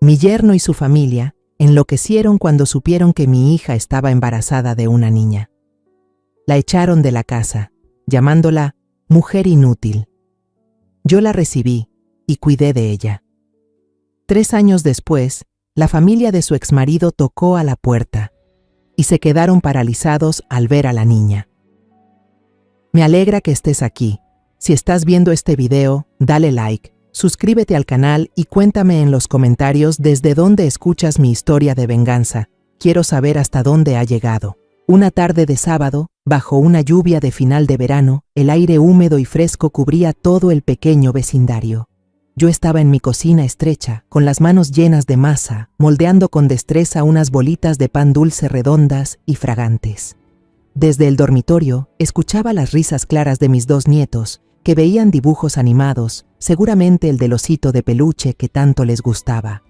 Mi yerno y su familia enloquecieron cuando supieron que mi hija estaba embarazada de una niña. La echaron de la casa, llamándola mujer inútil. Yo la recibí y cuidé de ella. 3 años después, la familia de su exmarido tocó a la puerta y se quedaron paralizados al ver a la niña. Me alegra que estés aquí. Si estás viendo este video, dale like, suscríbete al canal y cuéntame en los comentarios desde dónde escuchas mi historia de venganza. Quiero saber hasta dónde ha llegado. Una tarde de sábado, bajo una lluvia de final de verano, el aire húmedo y fresco cubría todo el pequeño vecindario. Yo estaba en mi cocina estrecha, con las manos llenas de masa, moldeando con destreza unas bolitas de pan dulce redondas y fragantes. Desde el dormitorio, escuchaba las risas claras de mis 2 nietos, que veían dibujos animados, seguramente el del osito de peluche que tanto les gustaba.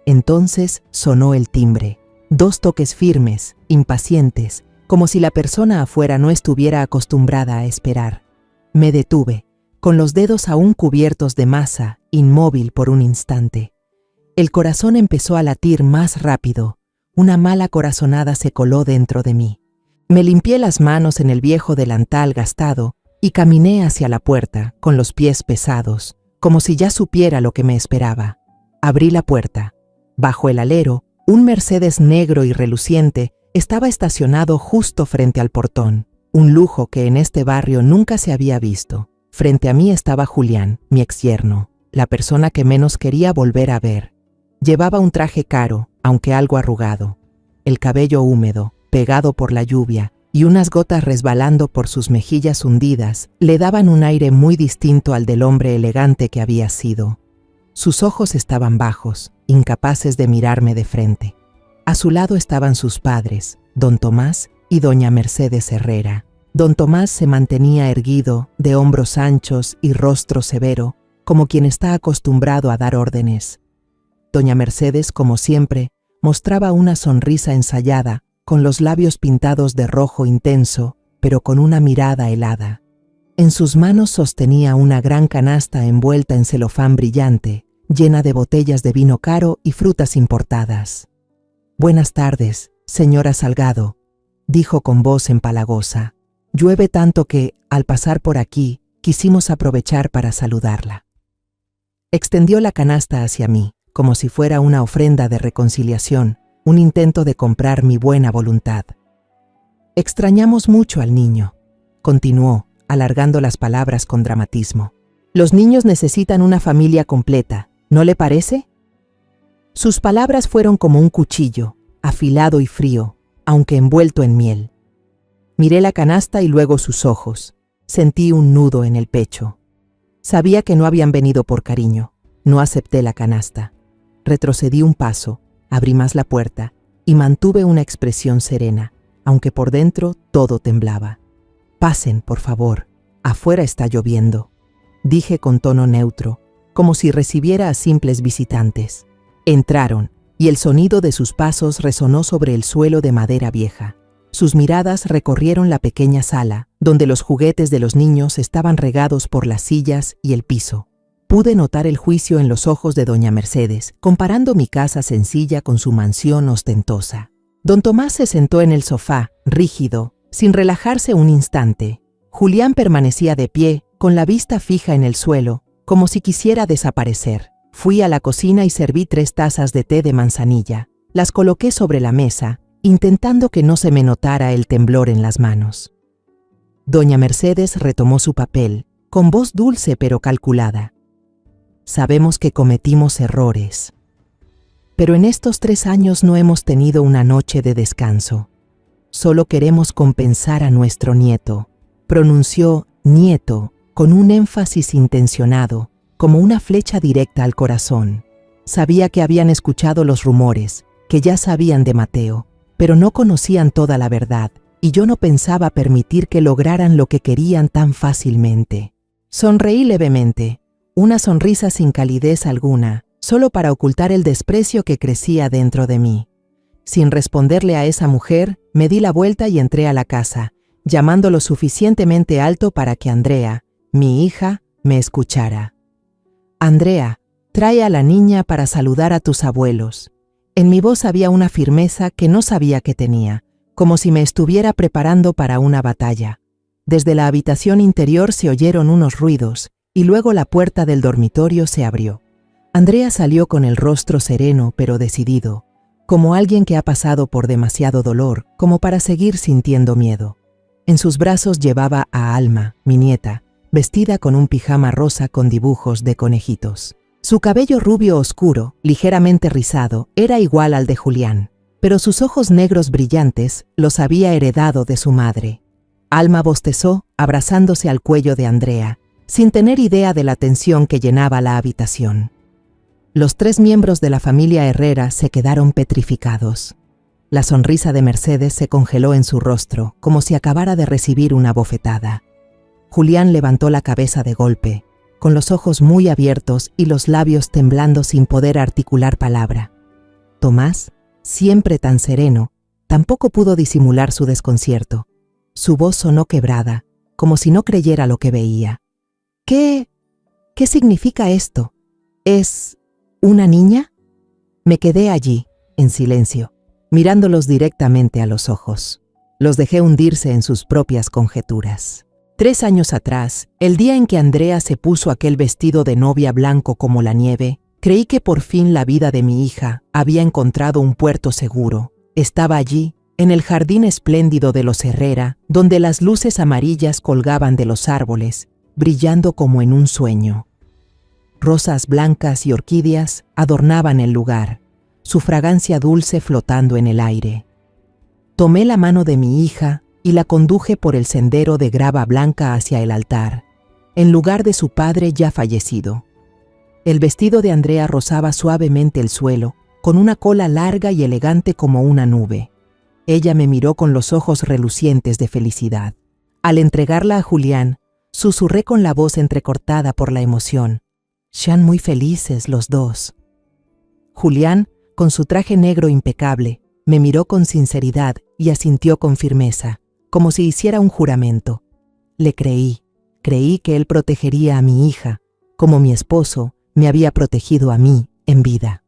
Entonces sonó el timbre. 2 toques firmes, impacientes, como si la persona afuera no estuviera acostumbrada a esperar. Me detuve, con los dedos aún cubiertos de masa, inmóvil por un instante. El corazón empezó a latir más rápido. Una mala corazonada se coló dentro de mí. Me limpié las manos en el viejo delantal gastado y caminé hacia la puerta, con los pies pesados, como si ya supiera lo que me esperaba. Abrí la puerta. Bajo el alero, un Mercedes negro y reluciente estaba estacionado justo frente al portón, un lujo que en este barrio nunca se había visto. Frente a mí estaba Julián, mi exyerno, la persona que menos quería volver a ver. Llevaba un traje caro, aunque algo arrugado, el cabello húmedo, pegado por la lluvia, y unas gotas resbalando por sus mejillas hundidas le daban un aire muy distinto al del hombre elegante que había sido. Sus ojos estaban bajos, incapaces de mirarme de frente. A su lado estaban sus padres, don Tomás y doña Mercedes Herrera. Don Tomás se mantenía erguido, de hombros anchos y rostro severo, como quien está acostumbrado a dar órdenes. Doña Mercedes, como siempre, mostraba una sonrisa ensayada, con los labios pintados de rojo intenso, pero con una mirada helada. En sus manos sostenía una gran canasta envuelta en celofán brillante, llena de botellas de vino caro y frutas importadas. «Buenas tardes, señora Salgado», dijo con voz empalagosa. «Llueve tanto que, al pasar por aquí, quisimos aprovechar para saludarla». Extendió la canasta hacia mí, como si fuera una ofrenda de reconciliación, un intento de comprar mi buena voluntad. «Extrañamos mucho al niño», continuó, alargando las palabras con dramatismo. «Los niños necesitan una familia completa, ¿no le parece?». Sus palabras fueron como un cuchillo, afilado y frío, aunque envuelto en miel. Miré la canasta y luego sus ojos. Sentí un nudo en el pecho. Sabía que no habían venido por cariño. No acepté la canasta. Retrocedí un paso, abrí más la puerta y mantuve una expresión serena, aunque por dentro todo temblaba. «Pasen, por favor. Afuera está lloviendo», dije con tono neutro, como si recibiera a simples visitantes. Entraron, y el sonido de sus pasos resonó sobre el suelo de madera vieja. Sus miradas recorrieron la pequeña sala, donde los juguetes de los niños estaban regados por las sillas y el piso. Pude notar el juicio en los ojos de doña Mercedes, comparando mi casa sencilla con su mansión ostentosa. Don Tomás se sentó en el sofá, rígido, sin relajarse un instante. Julián permanecía de pie, con la vista fija en el suelo, como si quisiera desaparecer. Fui a la cocina y serví 3 tazas de té de manzanilla. Las coloqué sobre la mesa, intentando que no se me notara el temblor en las manos. Doña Mercedes retomó su papel, con voz dulce pero calculada. «Sabemos que cometimos errores, pero en estos 3 años no hemos tenido una noche de descanso. Solo queremos compensar a nuestro nieto», pronunció «nieto» con un énfasis intencionado, como una flecha directa al corazón. Sabía que habían escuchado los rumores, que ya sabían de Mateo, pero no conocían toda la verdad, y yo no pensaba permitir que lograran lo que querían tan fácilmente. Sonreí levemente, una sonrisa sin calidez alguna, solo para ocultar el desprecio que crecía dentro de mí. Sin responderle a esa mujer, me di la vuelta y entré a la casa, llamando lo suficientemente alto para que Andrea, mi hija, me escuchara. «Andrea», Trae a la niña para saludar a tus abuelos. En mi voz había una firmeza que no sabía que tenía, como si me estuviera preparando para una batalla. Desde la habitación interior se oyeron unos ruidos, y luego la puerta del dormitorio se abrió. Andrea salió con el rostro sereno pero decidido, como alguien que ha pasado por demasiado dolor, como para seguir sintiendo miedo. En sus brazos llevaba a Alma, mi nieta, vestida con un pijama rosa con dibujos de conejitos. Su cabello rubio oscuro, ligeramente rizado, era igual al de Julián, pero sus ojos negros brillantes los había heredado de su madre. Alma bostezó, abrazándose al cuello de Andrea, sin tener idea de la tensión que llenaba la habitación. Los 3 miembros de la familia Herrera se quedaron petrificados. La sonrisa de Mercedes se congeló en su rostro, como si acabara de recibir una bofetada. Julián levantó la cabeza de golpe, con los ojos muy abiertos y los labios temblando sin poder articular palabra. Tomás, siempre tan sereno, tampoco pudo disimular su desconcierto. Su voz sonó quebrada, como si no creyera lo que veía. ¿Qué significa esto? ¿Es una niña? Me quedé allí, en silencio, mirándolos directamente a los ojos. Los dejé hundirse en sus propias conjeturas. 3 años atrás, el día en que Andrea se puso aquel vestido de novia blanco como la nieve, creí que por fin la vida de mi hija había encontrado un puerto seguro. Estaba allí, en el jardín espléndido de los Herrera, donde las luces amarillas colgaban de los árboles, brillando como en un sueño. Rosas blancas y orquídeas adornaban el lugar, su fragancia dulce flotando en el aire. Tomé la mano de mi hija y la conduje por el sendero de grava blanca hacia el altar, en lugar de su padre ya fallecido. El vestido de Andrea rozaba suavemente el suelo, con una cola larga y elegante como una nube. Ella me miró con los ojos relucientes de felicidad. Al entregarla a Julián, susurré con la voz entrecortada por la emoción. «Sean muy felices los dos». Julián, con su traje negro impecable, me miró con sinceridad y asintió con firmeza, como si hiciera un juramento. Le creí que él protegería a mi hija, como mi esposo me había protegido a mí en vida.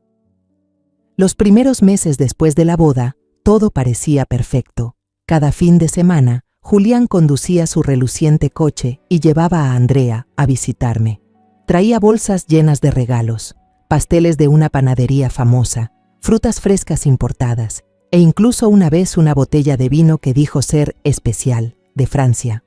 Los primeros meses después de la boda, todo parecía perfecto. Cada fin de semana, Julián conducía su reluciente coche y llevaba a Andrea a visitarme. Traía bolsas llenas de regalos, pasteles de una panadería famosa, frutas frescas importadas, e incluso una vez una botella de vino que dijo ser especial, de Francia.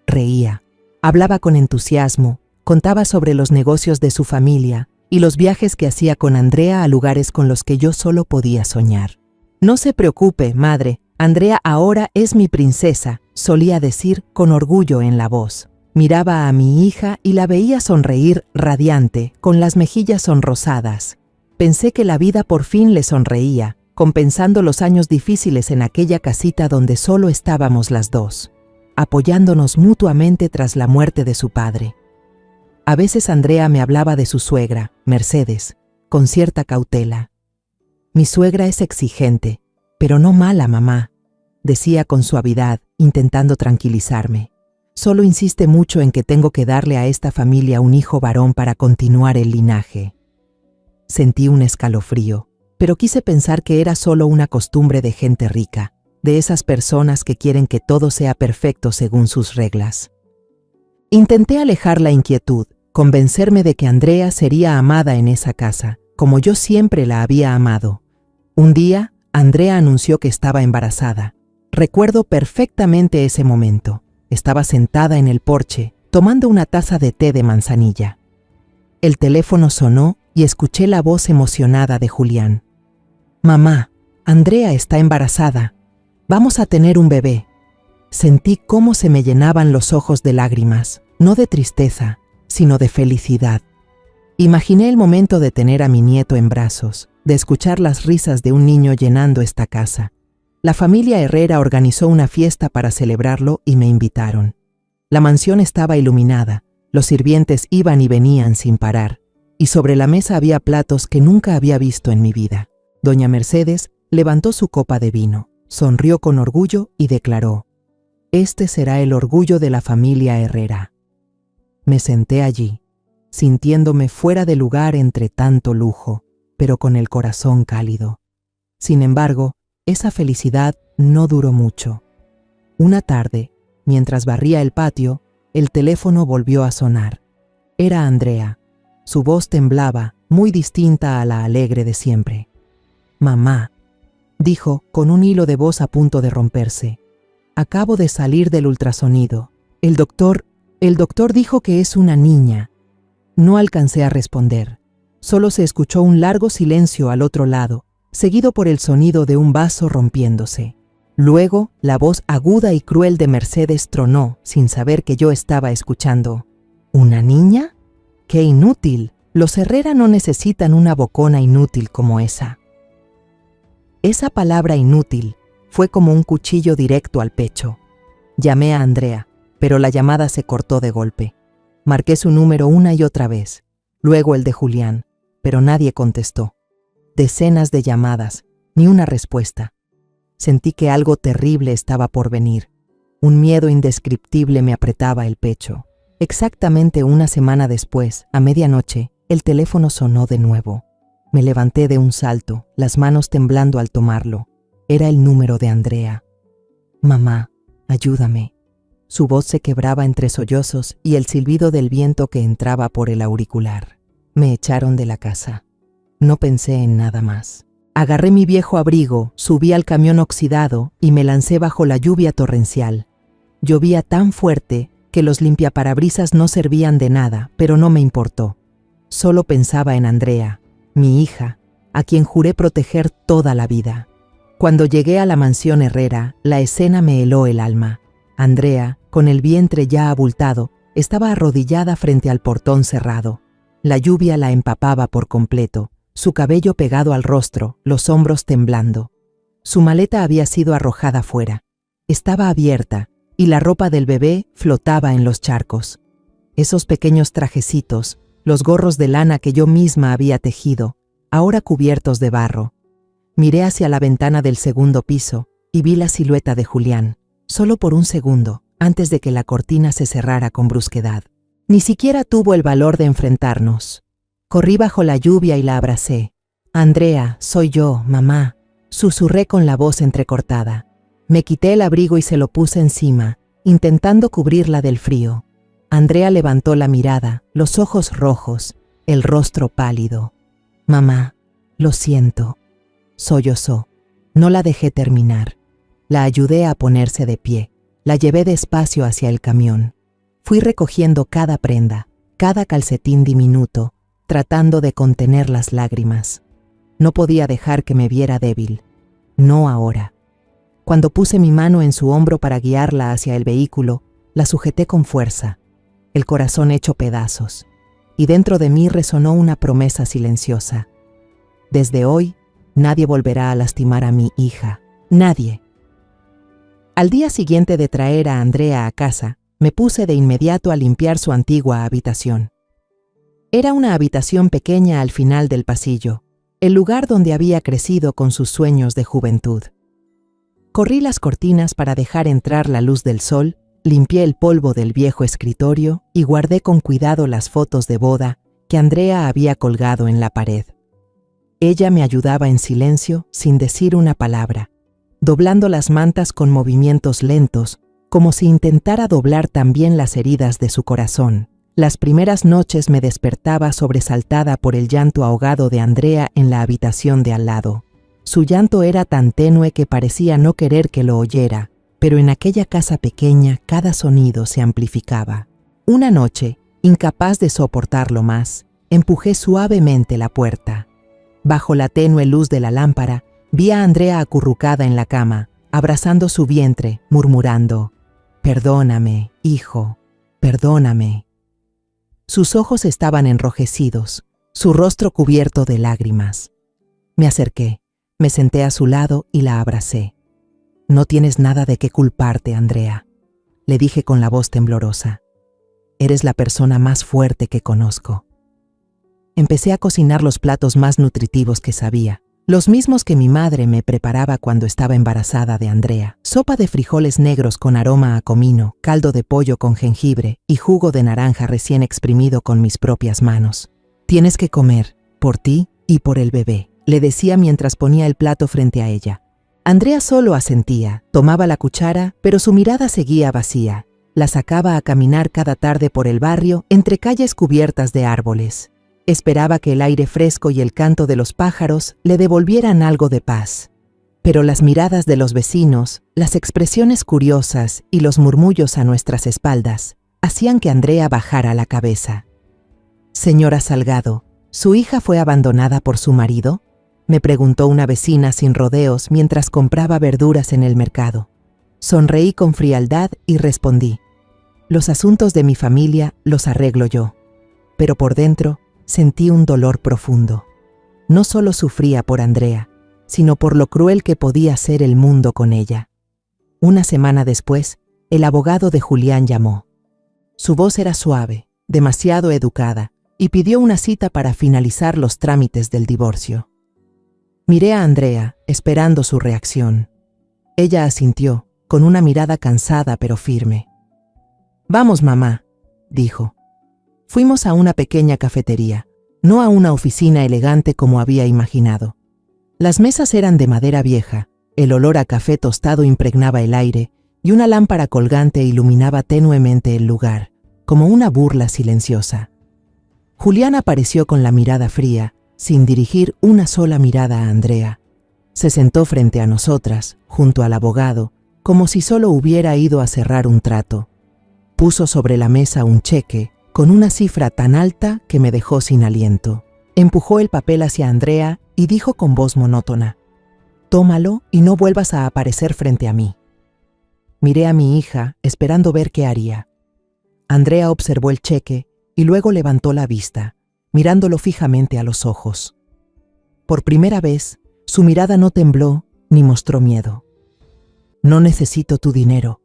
Reía, hablaba con entusiasmo, contaba sobre los negocios de su familia y los viajes que hacía con Andrea a lugares con los que yo solo podía soñar. «No se preocupe, madre, Andrea ahora es mi princesa», solía decir con orgullo en la voz. Miraba a mi hija y la veía sonreír radiante, con las mejillas sonrosadas. Pensé que la vida por fin le sonreía, compensando los años difíciles en aquella casita donde solo estábamos las dos, apoyándonos mutuamente tras la muerte de su padre. A veces Andrea me hablaba de su suegra, Mercedes, con cierta cautela. «Mi suegra es exigente, pero no mala, mamá», decía con suavidad, intentando tranquilizarme. «Solo insiste mucho en que tengo que darle a esta familia un hijo varón para continuar el linaje». Sentí un escalofrío, pero quise pensar que era solo una costumbre de gente rica, de esas personas que quieren que todo sea perfecto según sus reglas. Intenté alejar la inquietud, convencerme de que Andrea sería amada en esa casa, como yo siempre la había amado. Un día, Andrea anunció que estaba embarazada. Recuerdo perfectamente ese momento. Estaba sentada en el porche, tomando una taza de té de manzanilla. El teléfono sonó y escuché la voz emocionada de Julián. «Mamá, Andrea está embarazada. Vamos a tener un bebé». Sentí cómo se me llenaban los ojos de lágrimas, no de tristeza, sino de felicidad. Imaginé el momento de tener a mi nieto en brazos, de escuchar las risas de un niño llenando esta casa. La familia Herrera organizó una fiesta para celebrarlo y me invitaron. La mansión estaba iluminada, los sirvientes iban y venían sin parar, y sobre la mesa había platos que nunca había visto en mi vida. Doña Mercedes levantó su copa de vino, sonrió con orgullo y declaró: «Este será el orgullo de la familia Herrera». Me senté allí, sintiéndome fuera de lugar entre tanto lujo, pero con el corazón cálido. Sin embargo, esa felicidad no duró mucho. Una tarde, mientras barría el patio, el teléfono volvió a sonar. Era Andrea. Su voz temblaba, muy distinta a la alegre de siempre. «Mamá», dijo, con un hilo de voz a punto de romperse. «Acabo de salir del ultrasonido. El doctor dijo que es una niña». No alcancé a responder. Solo se escuchó un largo silencio al otro lado, seguido por el sonido de un vaso rompiéndose. Luego, la voz aguda y cruel de Mercedes tronó, sin saber que yo estaba escuchando. «¿Una niña? ¡Qué inútil! Los Herrera no necesitan una bocona inútil como esa». Esa palabra inútil fue como un cuchillo directo al pecho. Llamé a Andrea, pero la llamada se cortó de golpe. Marqué su número una y otra vez, luego el de Julián, pero nadie contestó. Decenas de llamadas, ni una respuesta. Sentí que algo terrible estaba por venir. Un miedo indescriptible me apretaba el pecho. Exactamente una semana después, a medianoche, el teléfono sonó de nuevo. Me levanté de un salto, las manos temblando al tomarlo. Era el número de Andrea. «Mamá, ayúdame». Su voz se quebraba entre sollozos y el silbido del viento que entraba por el auricular. Me echaron de la casa. No pensé en nada más. Agarré mi viejo abrigo, subí al camión oxidado y me lancé bajo la lluvia torrencial. Llovía tan fuerte que los limpiaparabrisas no servían de nada, pero no me importó. Solo pensaba en Andrea, mi hija, a quien juré proteger toda la vida. Cuando llegué a la mansión Herrera, la escena me heló el alma. Andrea, con el vientre ya abultado, estaba arrodillada frente al portón cerrado. La lluvia la empapaba por completo, su cabello pegado al rostro, los hombros temblando. Su maleta había sido arrojada fuera. Estaba abierta, y la ropa del bebé flotaba en los charcos. Esos pequeños trajecitos, los gorros de lana que yo misma había tejido, ahora cubiertos de barro. Miré hacia la ventana del segundo piso y vi la silueta de Julián, solo por un segundo, antes de que la cortina se cerrara con brusquedad. Ni siquiera tuvo el valor de enfrentarnos. Corrí bajo la lluvia y la abracé. «Andrea, soy yo, mamá», susurré con la voz entrecortada. Me quité el abrigo y se lo puse encima, intentando cubrirla del frío. Andrea levantó la mirada, los ojos rojos, el rostro pálido. «Mamá, lo siento», sollozó. No la dejé terminar. La ayudé a ponerse de pie. La llevé despacio hacia el camión. Fui recogiendo cada prenda, cada calcetín diminuto, tratando de contener las lágrimas. No podía dejar que me viera débil. No ahora. Cuando puse mi mano en su hombro para guiarla hacia el vehículo, la sujeté con fuerza, el corazón hecho pedazos, y dentro de mí resonó una promesa silenciosa. Desde hoy, nadie volverá a lastimar a mi hija. Nadie. Al día siguiente de traer a Andrea a casa, me puse de inmediato a limpiar su antigua habitación. Era una habitación pequeña al final del pasillo, el lugar donde había crecido con sus sueños de juventud. Corrí las cortinas para dejar entrar la luz del sol, limpié el polvo del viejo escritorio y guardé con cuidado las fotos de boda que Andrea había colgado en la pared. Ella me ayudaba en silencio, sin decir una palabra, doblando las mantas con movimientos lentos, como si intentara doblar también las heridas de su corazón. Las primeras noches me despertaba sobresaltada por el llanto ahogado de Andrea en la habitación de al lado. Su llanto era tan tenue que parecía no querer que lo oyera, pero en aquella casa pequeña cada sonido se amplificaba. Una noche, incapaz de soportarlo más, empujé suavemente la puerta. Bajo la tenue luz de la lámpara, vi a Andrea acurrucada en la cama, abrazando su vientre, murmurando: «Perdóname, hijo, perdóname». Sus ojos estaban enrojecidos, su rostro cubierto de lágrimas. Me acerqué, me senté a su lado y la abracé. «No tienes nada de qué culparte, Andrea», le dije con la voz temblorosa. «Eres la persona más fuerte que conozco». Empecé a cocinar los platos más nutritivos que sabía, Los mismos que mi madre me preparaba cuando estaba embarazada de Andrea. Sopa de frijoles negros con aroma a comino, caldo de pollo con jengibre y jugo de naranja recién exprimido con mis propias manos. Tienes que comer, por ti y por el bebé, le decía mientras ponía el plato frente a ella. Andrea solo asentía, tomaba la cuchara, pero su mirada seguía vacía. La sacaba a caminar cada tarde por el barrio, entre calles cubiertas de árboles. Esperaba que el aire fresco y el canto de los pájaros le devolvieran algo de paz. Pero las miradas de los vecinos, las expresiones curiosas y los murmullos a nuestras espaldas hacían que Andrea bajara la cabeza. «Señora Salgado, ¿su hija fue abandonada por su marido?», me preguntó una vecina sin rodeos mientras compraba verduras en el mercado. Sonreí con frialdad y respondí: «Los asuntos de mi familia los arreglo yo». Pero por dentro sentí un dolor profundo. No solo sufría por Andrea, sino por lo cruel que podía ser el mundo con ella. Una semana después, el abogado de Julián llamó. Su voz era suave, demasiado educada, y pidió una cita para finalizar los trámites del divorcio. Miré a Andrea, esperando su reacción. Ella asintió, con una mirada cansada pero firme. «Vamos, mamá», dijo. Fuimos a una pequeña cafetería, no a una oficina elegante como había imaginado. Las mesas eran de madera vieja, el olor a café tostado impregnaba el aire y una lámpara colgante iluminaba tenuemente el lugar, como una burla silenciosa. Julián apareció con la mirada fría, sin dirigir una sola mirada a Andrea. Se sentó frente a nosotras, junto al abogado, como si solo hubiera ido a cerrar un trato. Puso sobre la mesa un cheque, con una cifra tan alta que me dejó sin aliento. Empujó el papel hacia Andrea y dijo con voz monótona: «Tómalo y no vuelvas a aparecer frente a mí». Miré a mi hija, esperando ver qué haría. Andrea observó el cheque y luego levantó la vista, mirándolo fijamente a los ojos. Por primera vez, su mirada no tembló ni mostró miedo. «No necesito tu dinero»,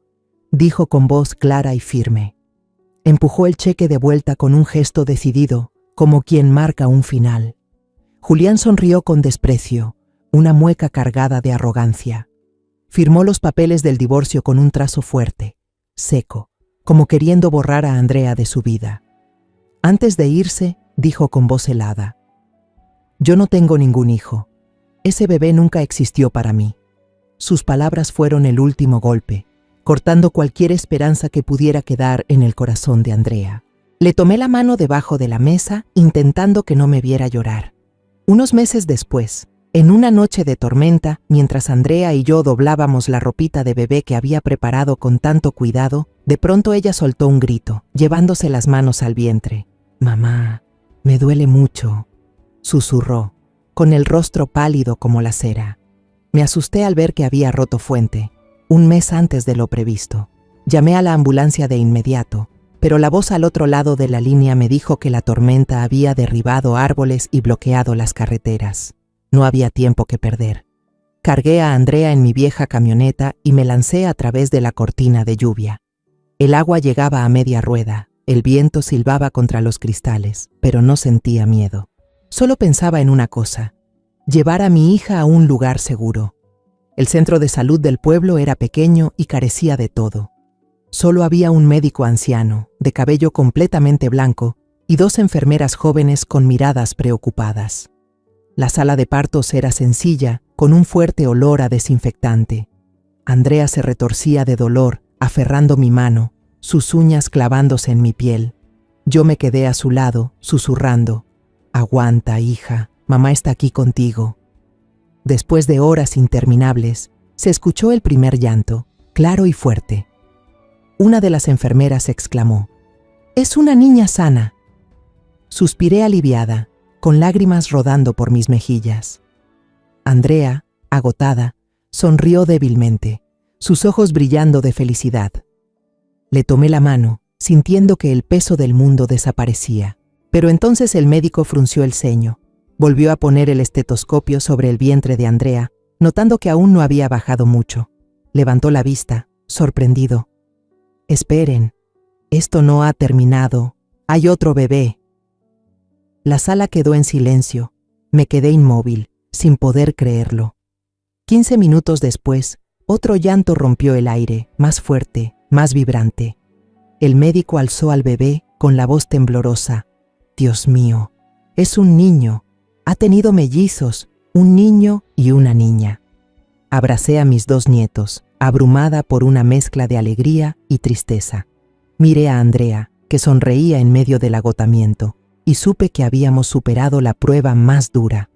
dijo con voz clara y firme. Empujó el cheque de vuelta con un gesto decidido, como quien marca un final. Julián sonrió con desprecio, una mueca cargada de arrogancia. Firmó los papeles del divorcio con un trazo fuerte, seco, como queriendo borrar a Andrea de su vida. Antes de irse, dijo con voz helada: «Yo no tengo ningún hijo. Ese bebé nunca existió para mí». Sus palabras fueron el último golpe, cortando cualquier esperanza que pudiera quedar en el corazón de Andrea. Le tomé la mano debajo de la mesa, intentando que no me viera llorar. Unos meses después, en una noche de tormenta, mientras Andrea y yo doblábamos la ropita de bebé que había preparado con tanto cuidado, de pronto ella soltó un grito, llevándose las manos al vientre. «Mamá, me duele mucho», susurró, con el rostro pálido como la cera. Me asusté al ver que había roto fuente, un mes antes de lo previsto. Llamé a la ambulancia de inmediato, pero la voz al otro lado de la línea me dijo que la tormenta había derribado árboles y bloqueado las carreteras. No había tiempo que perder. Cargué a Andrea en mi vieja camioneta y me lancé a través de la cortina de lluvia. El agua llegaba a media rueda, el viento silbaba contra los cristales, pero no sentía miedo. Solo pensaba en una cosa: llevar a mi hija a un lugar seguro. El centro de salud del pueblo era pequeño y carecía de todo. Solo había un médico anciano, de cabello completamente blanco, y 2 enfermeras jóvenes con miradas preocupadas. La sala de partos era sencilla, con un fuerte olor a desinfectante. Andrea se retorcía de dolor, aferrando mi mano, sus uñas clavándose en mi piel. Yo me quedé a su lado, susurrando: «Aguanta, hija, mamá está aquí contigo». Después de horas interminables, se escuchó el primer llanto, claro y fuerte. Una de las enfermeras exclamó: «Es una niña sana». Suspiré aliviada, con lágrimas rodando por mis mejillas. Andrea, agotada, sonrió débilmente, sus ojos brillando de felicidad. Le tomé la mano, sintiendo que el peso del mundo desaparecía. Pero entonces el médico frunció el ceño. Volvió a poner el estetoscopio sobre el vientre de Andrea, notando que aún no había bajado mucho. Levantó la vista, sorprendido. «Esperen, esto no ha terminado. Hay otro bebé». La sala quedó en silencio. Me quedé inmóvil, sin poder creerlo. 15 minutos después, otro llanto rompió el aire, más fuerte, más vibrante. El médico alzó al bebé con la voz temblorosa. Dios mío, es un niño. Ha tenido mellizos, un niño y una niña. Abracé a mis 2 nietos, abrumada por una mezcla de alegría y tristeza. Miré a Andrea, que sonreía en medio del agotamiento, y supe que habíamos superado la prueba más dura.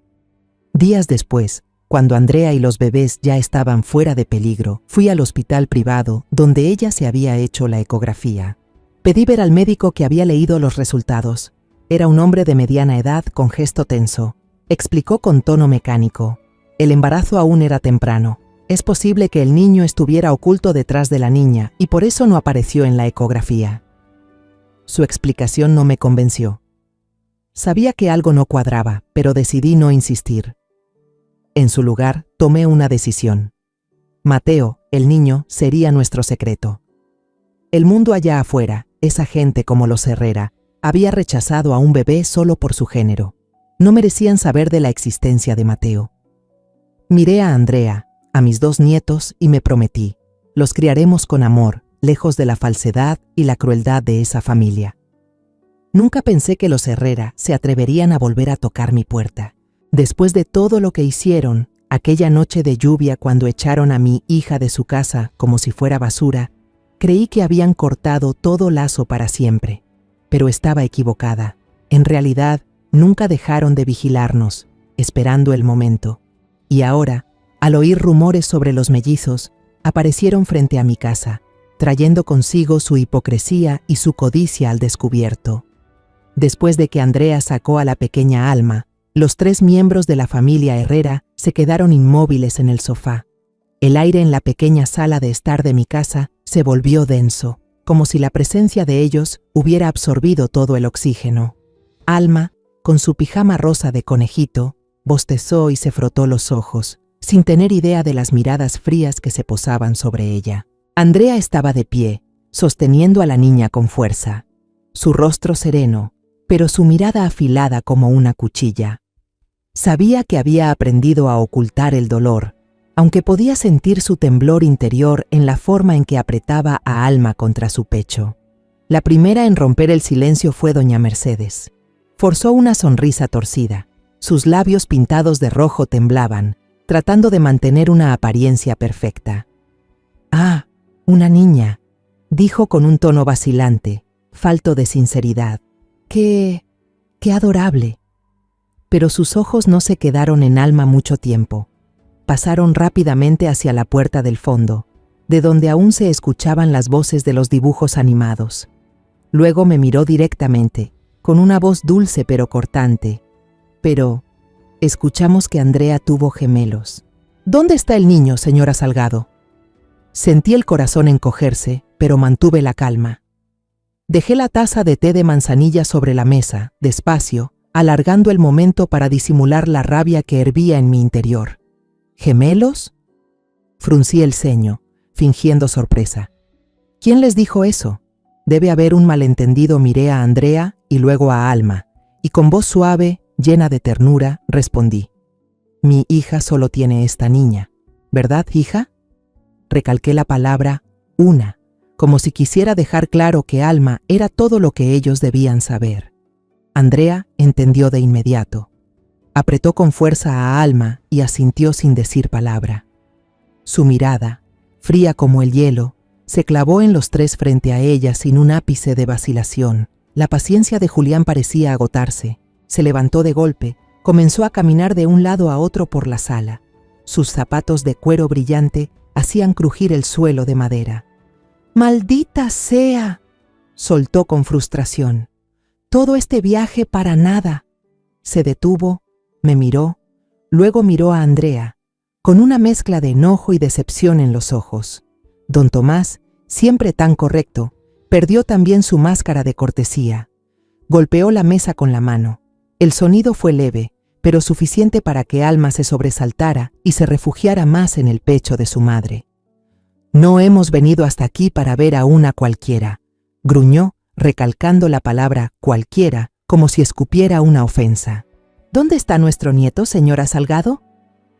Días después, cuando Andrea y los bebés ya estaban fuera de peligro, fui al hospital privado donde ella se había hecho la ecografía. Pedí ver al médico que había leído los resultados. Era un hombre de mediana edad con gesto tenso. Explicó con tono mecánico. El embarazo aún era temprano. Es posible que el niño estuviera oculto detrás de la niña y por eso no apareció en la ecografía. Su explicación no me convenció. Sabía que algo no cuadraba, pero decidí no insistir. En su lugar, tomé una decisión. Mateo, el niño, sería nuestro secreto. El mundo allá afuera, esa gente como los Herrera, había rechazado a un bebé solo por su género. No merecían saber de la existencia de Mateo. Miré a Andrea, a mis 2 nietos y me prometí, los criaremos con amor, lejos de la falsedad y la crueldad de esa familia. Nunca pensé que los Herrera se atreverían a volver a tocar mi puerta. Después de todo lo que hicieron, aquella noche de lluvia cuando echaron a mi hija de su casa como si fuera basura, creí que habían cortado todo lazo para siempre. Pero estaba equivocada. En realidad, nunca dejaron de vigilarnos, esperando el momento. Y ahora, al oír rumores sobre los mellizos, aparecieron frente a mi casa, trayendo consigo su hipocresía y su codicia al descubierto. Después de que Andrea sacó a la pequeña Alma, los 3 miembros de la familia Herrera se quedaron inmóviles en el sofá. El aire en la pequeña sala de estar de mi casa se volvió denso, como si la presencia de ellos hubiera absorbido todo el oxígeno. Alma, con su pijama rosa de conejito, bostezó y se frotó los ojos, sin tener idea de las miradas frías que se posaban sobre ella. Andrea estaba de pie, sosteniendo a la niña con fuerza. Su rostro sereno, pero su mirada afilada como una cuchilla. Sabía que había aprendido a ocultar el dolor, aunque podía sentir su temblor interior en la forma en que apretaba a Alma contra su pecho. La primera en romper el silencio fue doña Mercedes. Forzó una sonrisa torcida. Sus labios pintados de rojo temblaban, tratando de mantener una apariencia perfecta. «Ah, una niña», dijo con un tono vacilante, falto de sinceridad. ¡Qué adorable! Pero sus ojos no se quedaron en Alma mucho tiempo. Pasaron rápidamente hacia la puerta del fondo, de donde aún se escuchaban las voces de los dibujos animados. Luego me miró directamente, con una voz dulce pero cortante. «Pero escuchamos que Andrea tuvo gemelos. ¿Dónde está el niño, señora Salgado?» Sentí el corazón encogerse, pero mantuve la calma. Dejé la taza de té de manzanilla sobre la mesa, despacio, alargando el momento para disimular la rabia que hervía en mi interior. ¿Gemelos? Fruncí el ceño, fingiendo sorpresa. ¿Quién les dijo eso? Debe haber un malentendido. Miré a Andrea y luego a Alma, y con voz suave, llena de ternura, respondí. Mi hija solo tiene esta niña, ¿verdad, hija? Recalqué la palabra una, como si quisiera dejar claro que Alma era todo lo que ellos debían saber. Andrea entendió de inmediato. Apretó con fuerza a Alma y asintió sin decir palabra. Su mirada, fría como el hielo, se clavó en los 3 frente a ella sin un ápice de vacilación. La paciencia de Julián parecía agotarse. Se levantó de golpe, comenzó a caminar de un lado a otro por la sala. Sus zapatos de cuero brillante hacían crujir el suelo de madera. «¡Maldita sea!», soltó con frustración. «Todo este viaje para nada». Se detuvo, me miró, luego miró a Andrea, con una mezcla de enojo y decepción en los ojos. Don Tomás, siempre tan correcto, perdió también su máscara de cortesía. Golpeó la mesa con la mano. El sonido fue leve, pero suficiente para que Alma se sobresaltara y se refugiara más en el pecho de su madre. «No hemos venido hasta aquí para ver a una cualquiera», gruñó, recalcando la palabra cualquiera como si escupiera una ofensa. ¿Dónde está nuestro nieto, señora Salgado?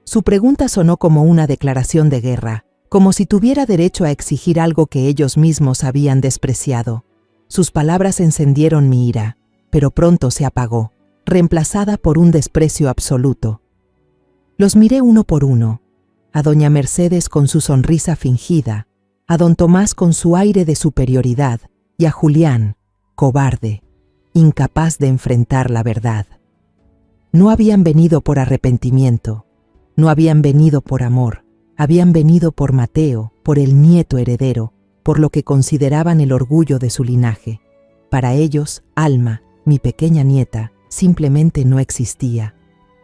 Su pregunta sonó como una declaración de guerra, como si tuviera derecho a exigir algo que ellos mismos habían despreciado. Sus palabras encendieron mi ira, pero pronto se apagó, reemplazada por un desprecio absoluto. Los miré uno por uno, a doña Mercedes con su sonrisa fingida, a don Tomás con su aire de superioridad y a Julián, cobarde, incapaz de enfrentar la verdad. No habían venido por arrepentimiento, no habían venido por amor, habían venido por Mateo, por el nieto heredero, por lo que consideraban el orgullo de su linaje. Para ellos, Alma, mi pequeña nieta, simplemente no existía.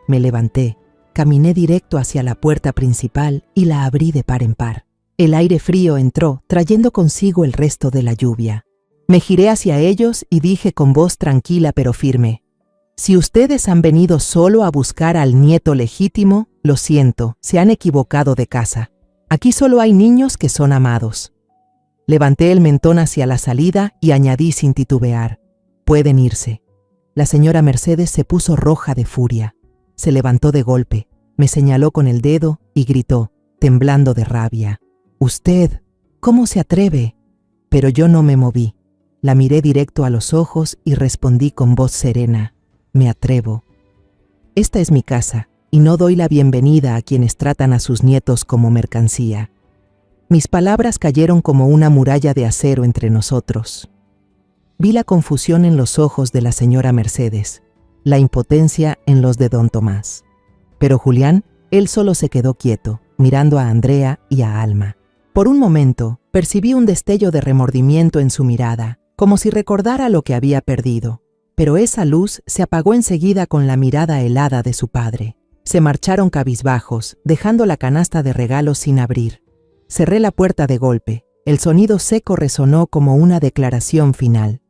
Me levanté, caminé directo hacia la puerta principal y la abrí de par en par. El aire frío entró, trayendo consigo el resto de la lluvia. Me giré hacia ellos y dije con voz tranquila pero firme: si ustedes han venido solo a buscar al nieto legítimo, lo siento, se han equivocado de casa. Aquí solo hay niños que son amados. Levanté el mentón hacia la salida y añadí sin titubear: pueden irse. La señora Mercedes se puso roja de furia. Se levantó de golpe, me señaló con el dedo y gritó, temblando de rabia: «Usted, ¿cómo se atreve?». Pero yo no me moví. La miré directo a los ojos y respondí con voz serena: «Me atrevo. Esta es mi casa y no doy la bienvenida a quienes tratan a sus nietos como mercancía». Mis palabras cayeron como una muralla de acero entre nosotros. Vi la confusión en los ojos de la señora Mercedes, la impotencia en los de don Tomás. Pero Julián, él solo se quedó quieto, mirando a Andrea y a Alma. Por un momento, percibí un destello de remordimiento en su mirada, como si recordara lo que había perdido. Pero esa luz se apagó enseguida con la mirada helada de su padre. Se marcharon cabizbajos, dejando la canasta de regalos sin abrir. Cerré la puerta de golpe. El sonido seco resonó como una declaración final.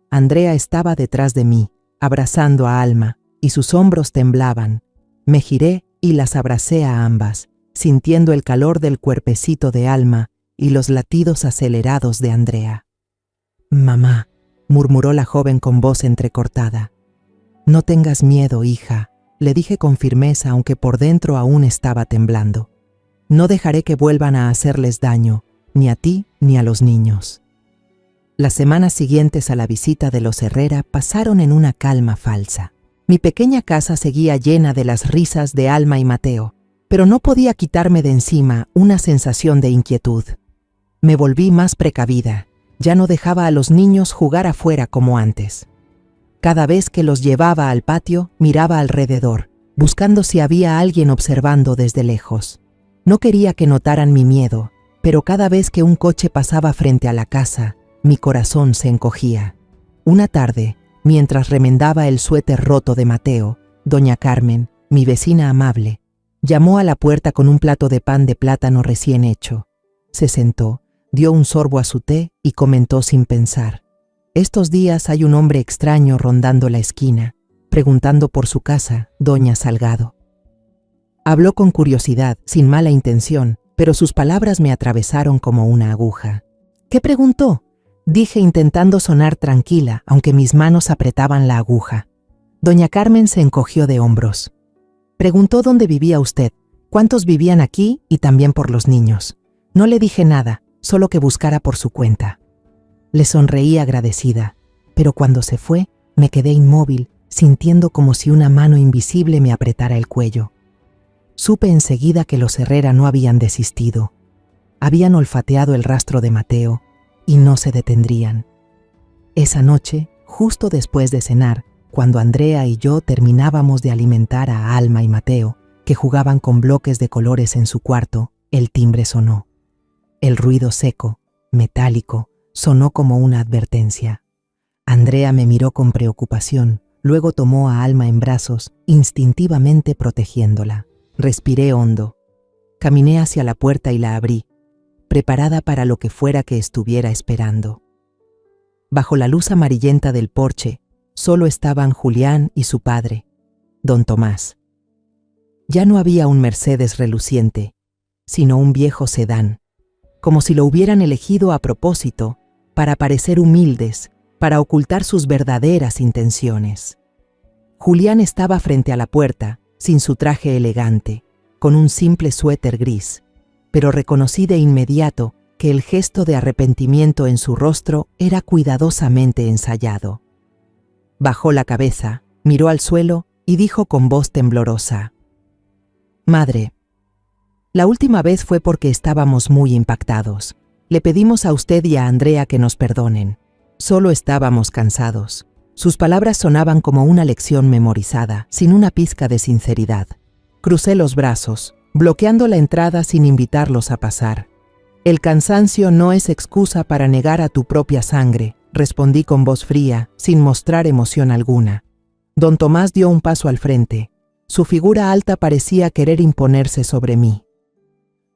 Andrea estaba detrás de mí, abrazando a Alma, y sus hombros temblaban. Me giré y las abracé a ambas, sintiendo el calor del cuerpecito de Alma y los latidos acelerados de Andrea. «Mamá», murmuró la joven con voz entrecortada. «No tengas miedo, hija», le dije con firmeza, aunque por dentro aún estaba temblando. «No dejaré que vuelvan a hacerles daño, ni a ti ni a los niños». Las semanas siguientes a la visita de los Herrera pasaron en una calma falsa. Mi pequeña casa seguía llena de las risas de Alma y Mateo, pero no podía quitarme de encima una sensación de inquietud. Me volví más precavida. Ya no dejaba a los niños jugar afuera como antes. Cada vez que los llevaba al patio, miraba alrededor, buscando si había alguien observando desde lejos. No quería que notaran mi miedo, pero cada vez que un coche pasaba frente a la casa, mi corazón se encogía. Una tarde, mientras remendaba el suéter roto de Mateo, doña Carmen, mi vecina amable, llamó a la puerta con un plato de pan de plátano recién hecho. Se sentó, dio un sorbo a su té y comentó sin pensar: «Estos días hay un hombre extraño rondando la esquina, preguntando por su casa, doña Salgado». Habló con curiosidad, sin mala intención, pero sus palabras me atravesaron como una aguja. «¿Qué preguntó?», dije intentando sonar tranquila, aunque mis manos apretaban la aguja. Doña Carmen se encogió de hombros. «Preguntó dónde vivía usted, cuántos vivían aquí y también por los niños. No le dije nada, solo que buscara por su cuenta». Le sonreí agradecida, pero cuando se fue, me quedé inmóvil, sintiendo como si una mano invisible me apretara el cuello. Supe enseguida que los Herrera no habían desistido. Habían olfateado el rastro de Mateo y no se detendrían. Esa noche, justo después de cenar, cuando Andrea y yo terminábamos de alimentar a Alma y Mateo, que jugaban con bloques de colores en su cuarto, el timbre sonó. El ruido seco, metálico, sonó como una advertencia. Andrea me miró con preocupación, luego tomó a Alma en brazos, instintivamente protegiéndola. Respiré hondo. Caminé hacia la puerta y la abrí, preparada para lo que fuera que estuviera esperando. Bajo la luz amarillenta del porche, solo estaban Julián y su padre, don Tomás. Ya no había un Mercedes reluciente, sino un viejo sedán, como si lo hubieran elegido a propósito, para parecer humildes, para ocultar sus verdaderas intenciones. Julián estaba frente a la puerta, sin su traje elegante, con un simple suéter gris, pero reconocí de inmediato que el gesto de arrepentimiento en su rostro era cuidadosamente ensayado. Bajó la cabeza, miró al suelo y dijo con voz temblorosa: «Madre, la última vez fue porque estábamos muy impactados. Le pedimos a usted y a Andrea que nos perdonen. Solo estábamos cansados». Sus palabras sonaban como una lección memorizada, sin una pizca de sinceridad. Crucé los brazos, bloqueando la entrada sin invitarlos a pasar. «El cansancio no es excusa para negar a tu propia sangre», respondí con voz fría, sin mostrar emoción alguna. Don Tomás dio un paso al frente. Su figura alta parecía querer imponerse sobre mí.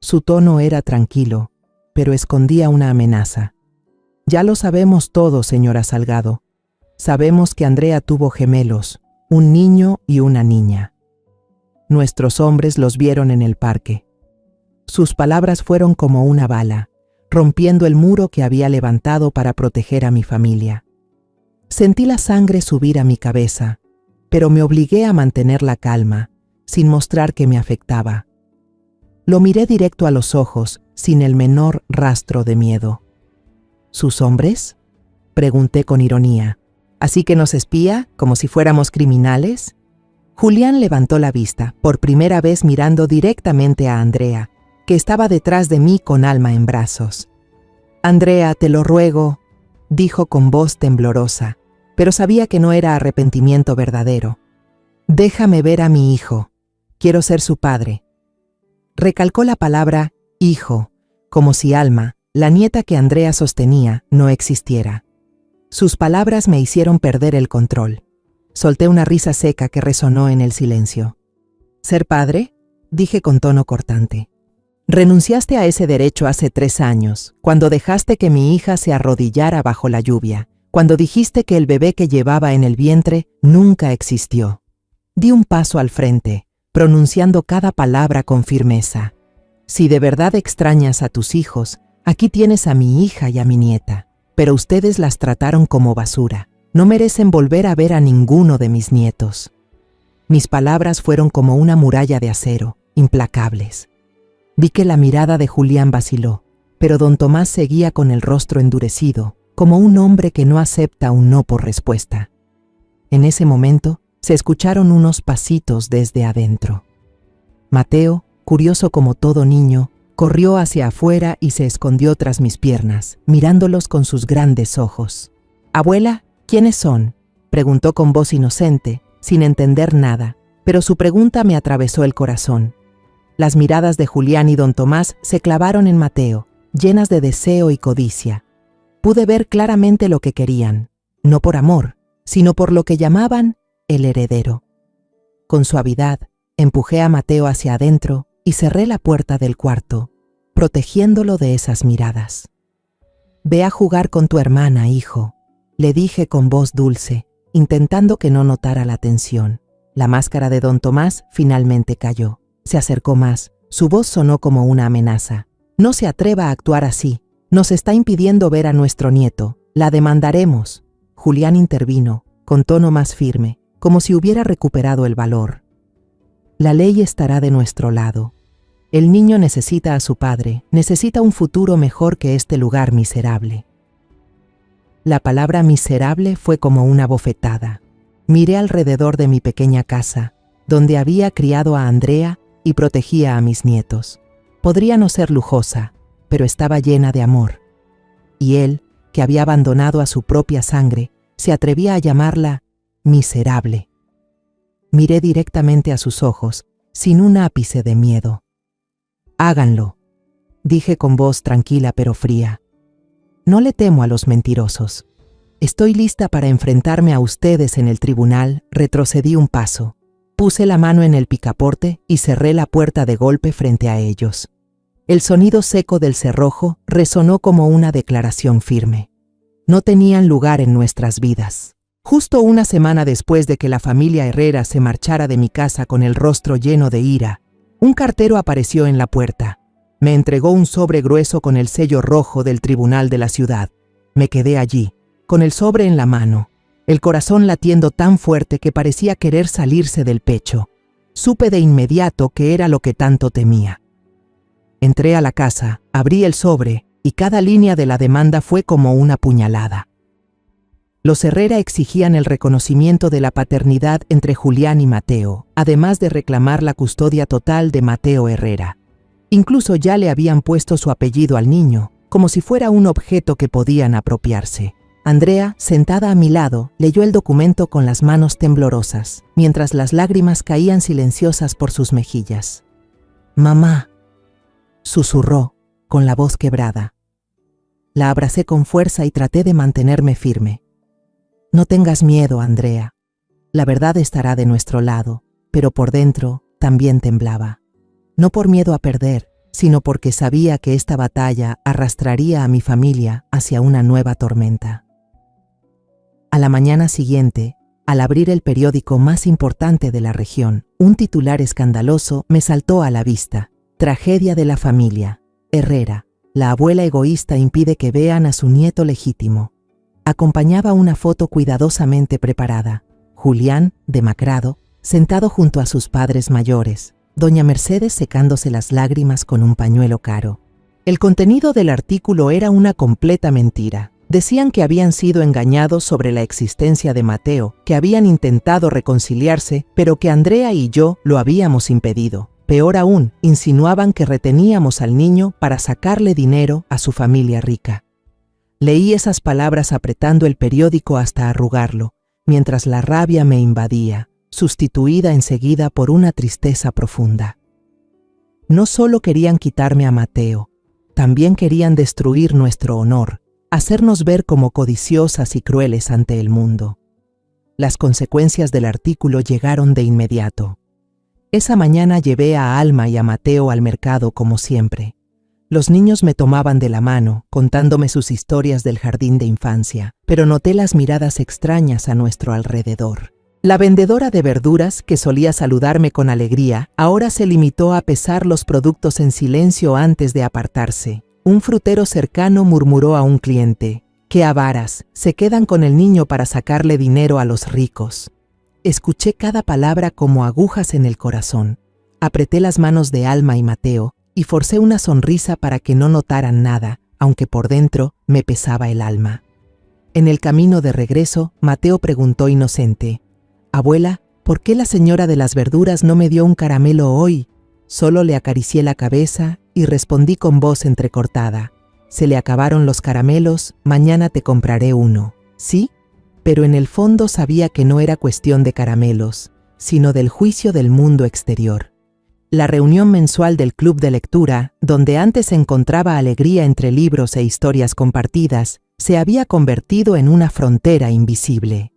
Su tono era tranquilo, pero escondía una amenaza. «Ya lo sabemos todo, señora Salgado. Sabemos que Andrea tuvo gemelos, un niño y una niña. Nuestros hombres los vieron en el parque». Sus palabras fueron como una bala, rompiendo el muro que había levantado para proteger a mi familia. Sentí la sangre subir a mi cabeza, pero me obligué a mantener la calma, sin mostrar que me afectaba. Lo miré directo a los ojos, sin el menor rastro de miedo. «¿Sus hombres?», pregunté con ironía. «¿Así que nos espía, como si fuéramos criminales?». Julián levantó la vista, por primera vez mirando directamente a Andrea, que estaba detrás de mí con Alma en brazos. «Andrea, te lo ruego», dijo con voz temblorosa, pero sabía que no era arrepentimiento verdadero. «Déjame ver a mi hijo. Quiero ser su padre». Recalcó la palabra hijo, como si Alma, la nieta que Andrea sostenía, no existiera. Sus palabras me hicieron perder el control. Solté una risa seca que resonó en el silencio. «¿Ser padre?», dije con tono cortante. «Renunciaste a ese derecho hace 3 años, cuando dejaste que mi hija se arrodillara bajo la lluvia, cuando dijiste que el bebé que llevaba en el vientre nunca existió». Di un paso al frente, pronunciando cada palabra con firmeza. «Si de verdad extrañas a tus hijos, aquí tienes a mi hija y a mi nieta, pero ustedes las trataron como basura. No merecen volver a ver a ninguno de mis nietos». Mis palabras fueron como una muralla de acero, implacables. Vi que la mirada de Julián vaciló, pero don Tomás seguía con el rostro endurecido, como un hombre que no acepta un no por respuesta. En ese momento, se escucharon unos pasitos desde adentro. Mateo, curioso como todo niño, corrió hacia afuera y se escondió tras mis piernas, mirándolos con sus grandes ojos. «Abuela, ¿quiénes son?», preguntó con voz inocente, sin entender nada, pero su pregunta me atravesó el corazón. Las miradas de Julián y don Tomás se clavaron en Mateo, llenas de deseo y codicia. Pude ver claramente lo que querían, no por amor, sino por lo que llamaban el heredero. Con suavidad, empujé a Mateo hacia adentro y cerré la puerta del cuarto, protegiéndolo de esas miradas. «Ve a jugar con tu hermana, hijo», le dije con voz dulce, intentando que no notara la tensión. La máscara de don Tomás finalmente cayó. Se acercó más, su voz sonó como una amenaza. «No se atreva a actuar así. Nos está impidiendo ver a nuestro nieto. La demandaremos». Julián intervino, con tono más firme, como si hubiera recuperado el valor. «La ley estará de nuestro lado. El niño necesita a su padre, necesita un futuro mejor que este lugar miserable». La palabra miserable fue como una bofetada. Miré alrededor de mi pequeña casa, donde había criado a Andrea y protegía a mis nietos. Podría no ser lujosa, pero estaba llena de amor. Y él, que había abandonado a su propia sangre, se atrevía a llamarla miserable. Miré directamente a sus ojos, sin un ápice de miedo. «Háganlo», dije con voz tranquila pero fría. «No le temo a los mentirosos. Estoy lista para enfrentarme a ustedes en el tribunal». Retrocedí un paso. Puse la mano en el picaporte y cerré la puerta de golpe frente a ellos. El sonido seco del cerrojo resonó como una declaración firme. No tenían lugar en nuestras vidas. Justo una semana después de que la familia Herrera se marchara de mi casa con el rostro lleno de ira, un cartero apareció en la puerta. Me entregó un sobre grueso con el sello rojo del tribunal de la ciudad. Me quedé allí, con el sobre en la mano, el corazón latiendo tan fuerte que parecía querer salirse del pecho. Supe de inmediato que era lo que tanto temía. Entré a la casa, abrí el sobre, y cada línea de la demanda fue como una puñalada. Los Herrera exigían el reconocimiento de la paternidad entre Julián y Mateo, además de reclamar la custodia total de Mateo Herrera. Incluso ya le habían puesto su apellido al niño, como si fuera un objeto que podían apropiarse. Andrea, sentada a mi lado, leyó el documento con las manos temblorosas, mientras las lágrimas caían silenciosas por sus mejillas. «Mamá», susurró, con la voz quebrada. La abracé con fuerza y traté de mantenerme firme. «No tengas miedo, Andrea. La verdad estará de nuestro lado», pero por dentro también temblaba. No por miedo a perder, sino porque sabía que esta batalla arrastraría a mi familia hacia una nueva tormenta. A la mañana siguiente, al abrir el periódico más importante de la región, un titular escandaloso me saltó a la vista. Tragedia de la familia. Herrera, la abuela egoísta impide que vean a su nieto legítimo. Acompañaba una foto cuidadosamente preparada. Julián, demacrado, sentado junto a sus padres mayores. Doña Mercedes secándose las lágrimas con un pañuelo caro. El contenido del artículo era una completa mentira. Decían que habían sido engañados sobre la existencia de Mateo, que habían intentado reconciliarse, pero que Andrea y yo lo habíamos impedido. Peor aún, insinuaban que reteníamos al niño para sacarle dinero a su familia rica. Leí esas palabras apretando el periódico hasta arrugarlo, mientras la rabia me invadía, sustituida enseguida por una tristeza profunda. No solo querían quitarme a Mateo, también querían destruir nuestro honor, hacernos ver como codiciosas y crueles ante el mundo. Las consecuencias del artículo llegaron de inmediato. Esa mañana llevé a Alma y a Mateo al mercado como siempre. Los niños me tomaban de la mano, contándome sus historias del jardín de infancia, pero noté las miradas extrañas a nuestro alrededor. La vendedora de verduras, que solía saludarme con alegría, ahora se limitó a pesar los productos en silencio antes de apartarse. Un frutero cercano murmuró a un cliente: «¡Qué avaras! Se quedan con el niño para sacarle dinero a los ricos». Escuché cada palabra como agujas en el corazón. Apreté las manos de Alma y Mateo y forcé una sonrisa para que no notaran nada, aunque por dentro me pesaba el alma. En el camino de regreso, Mateo preguntó inocente: «Abuela, ¿por qué la señora de las verduras no me dio un caramelo hoy?». Solo le acaricié la cabeza y respondí con voz entrecortada: «Se le acabaron los caramelos, mañana te compraré uno». «¿Sí?». Pero en el fondo sabía que no era cuestión de caramelos, sino del juicio del mundo exterior. La reunión mensual del club de lectura, donde antes se encontraba alegría entre libros e historias compartidas, se había convertido en una frontera invisible.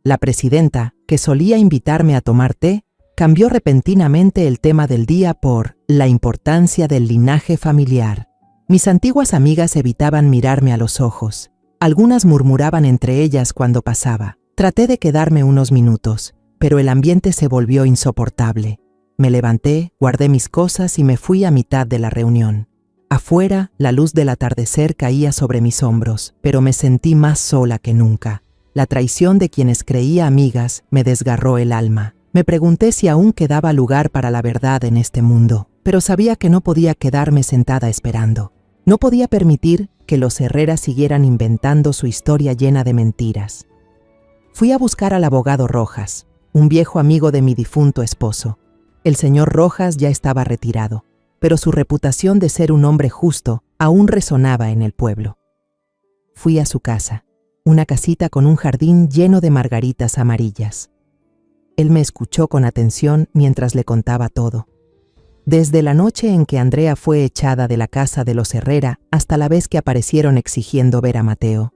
La presidenta, que solía invitarme a tomar té, cambió repentinamente el tema del día por la importancia del linaje familiar. Mis antiguas amigas evitaban mirarme a los ojos. Algunas murmuraban entre ellas cuando pasaba. Traté de quedarme unos minutos, pero el ambiente se volvió insoportable. Me levanté, guardé mis cosas y me fui a mitad de la reunión. Afuera, la luz del atardecer caía sobre mis hombros, pero me sentí más sola que nunca. La traición de quienes creía amigas me desgarró el alma. Me pregunté si aún quedaba lugar para la verdad en este mundo, pero sabía que no podía quedarme sentada esperando. No podía permitir que los Herrera siguieran inventando su historia llena de mentiras. Fui a buscar al abogado Rojas, un viejo amigo de mi difunto esposo. El señor Rojas ya estaba retirado, pero su reputación de ser un hombre justo aún resonaba en el pueblo. Fui a su casa, una casita con un jardín lleno de margaritas amarillas. Él me escuchó con atención mientras le contaba todo. Desde la noche en que Andrea fue echada de la casa de los Herrera hasta la vez que aparecieron exigiendo ver a Mateo.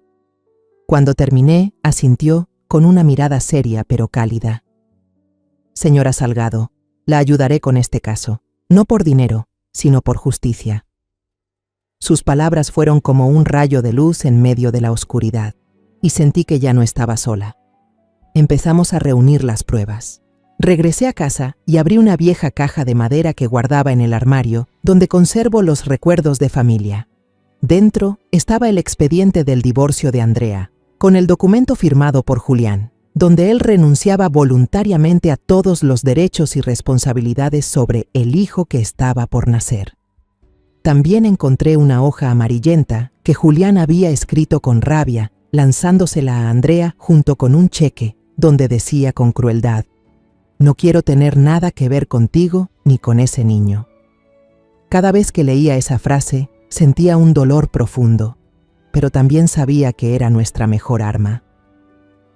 Cuando terminé, asintió con una mirada seria pero cálida. «Señora Salgado, la ayudaré con este caso, no por dinero, sino por justicia». Sus palabras fueron como un rayo de luz en medio de la oscuridad, y sentí que ya no estaba sola. Empezamos a reunir las pruebas. Regresé a casa y abrí una vieja caja de madera que guardaba en el armario, donde conservo los recuerdos de familia. Dentro estaba el expediente del divorcio de Andrea, con el documento firmado por Julián, donde él renunciaba voluntariamente a todos los derechos y responsabilidades sobre el hijo que estaba por nacer. También encontré una hoja amarillenta que Julián había escrito con rabia, lanzándosela a Andrea junto con un cheque, donde decía con crueldad: «No quiero tener nada que ver contigo ni con ese niño». Cada vez que leía esa frase, sentía un dolor profundo, pero también sabía que era nuestra mejor arma.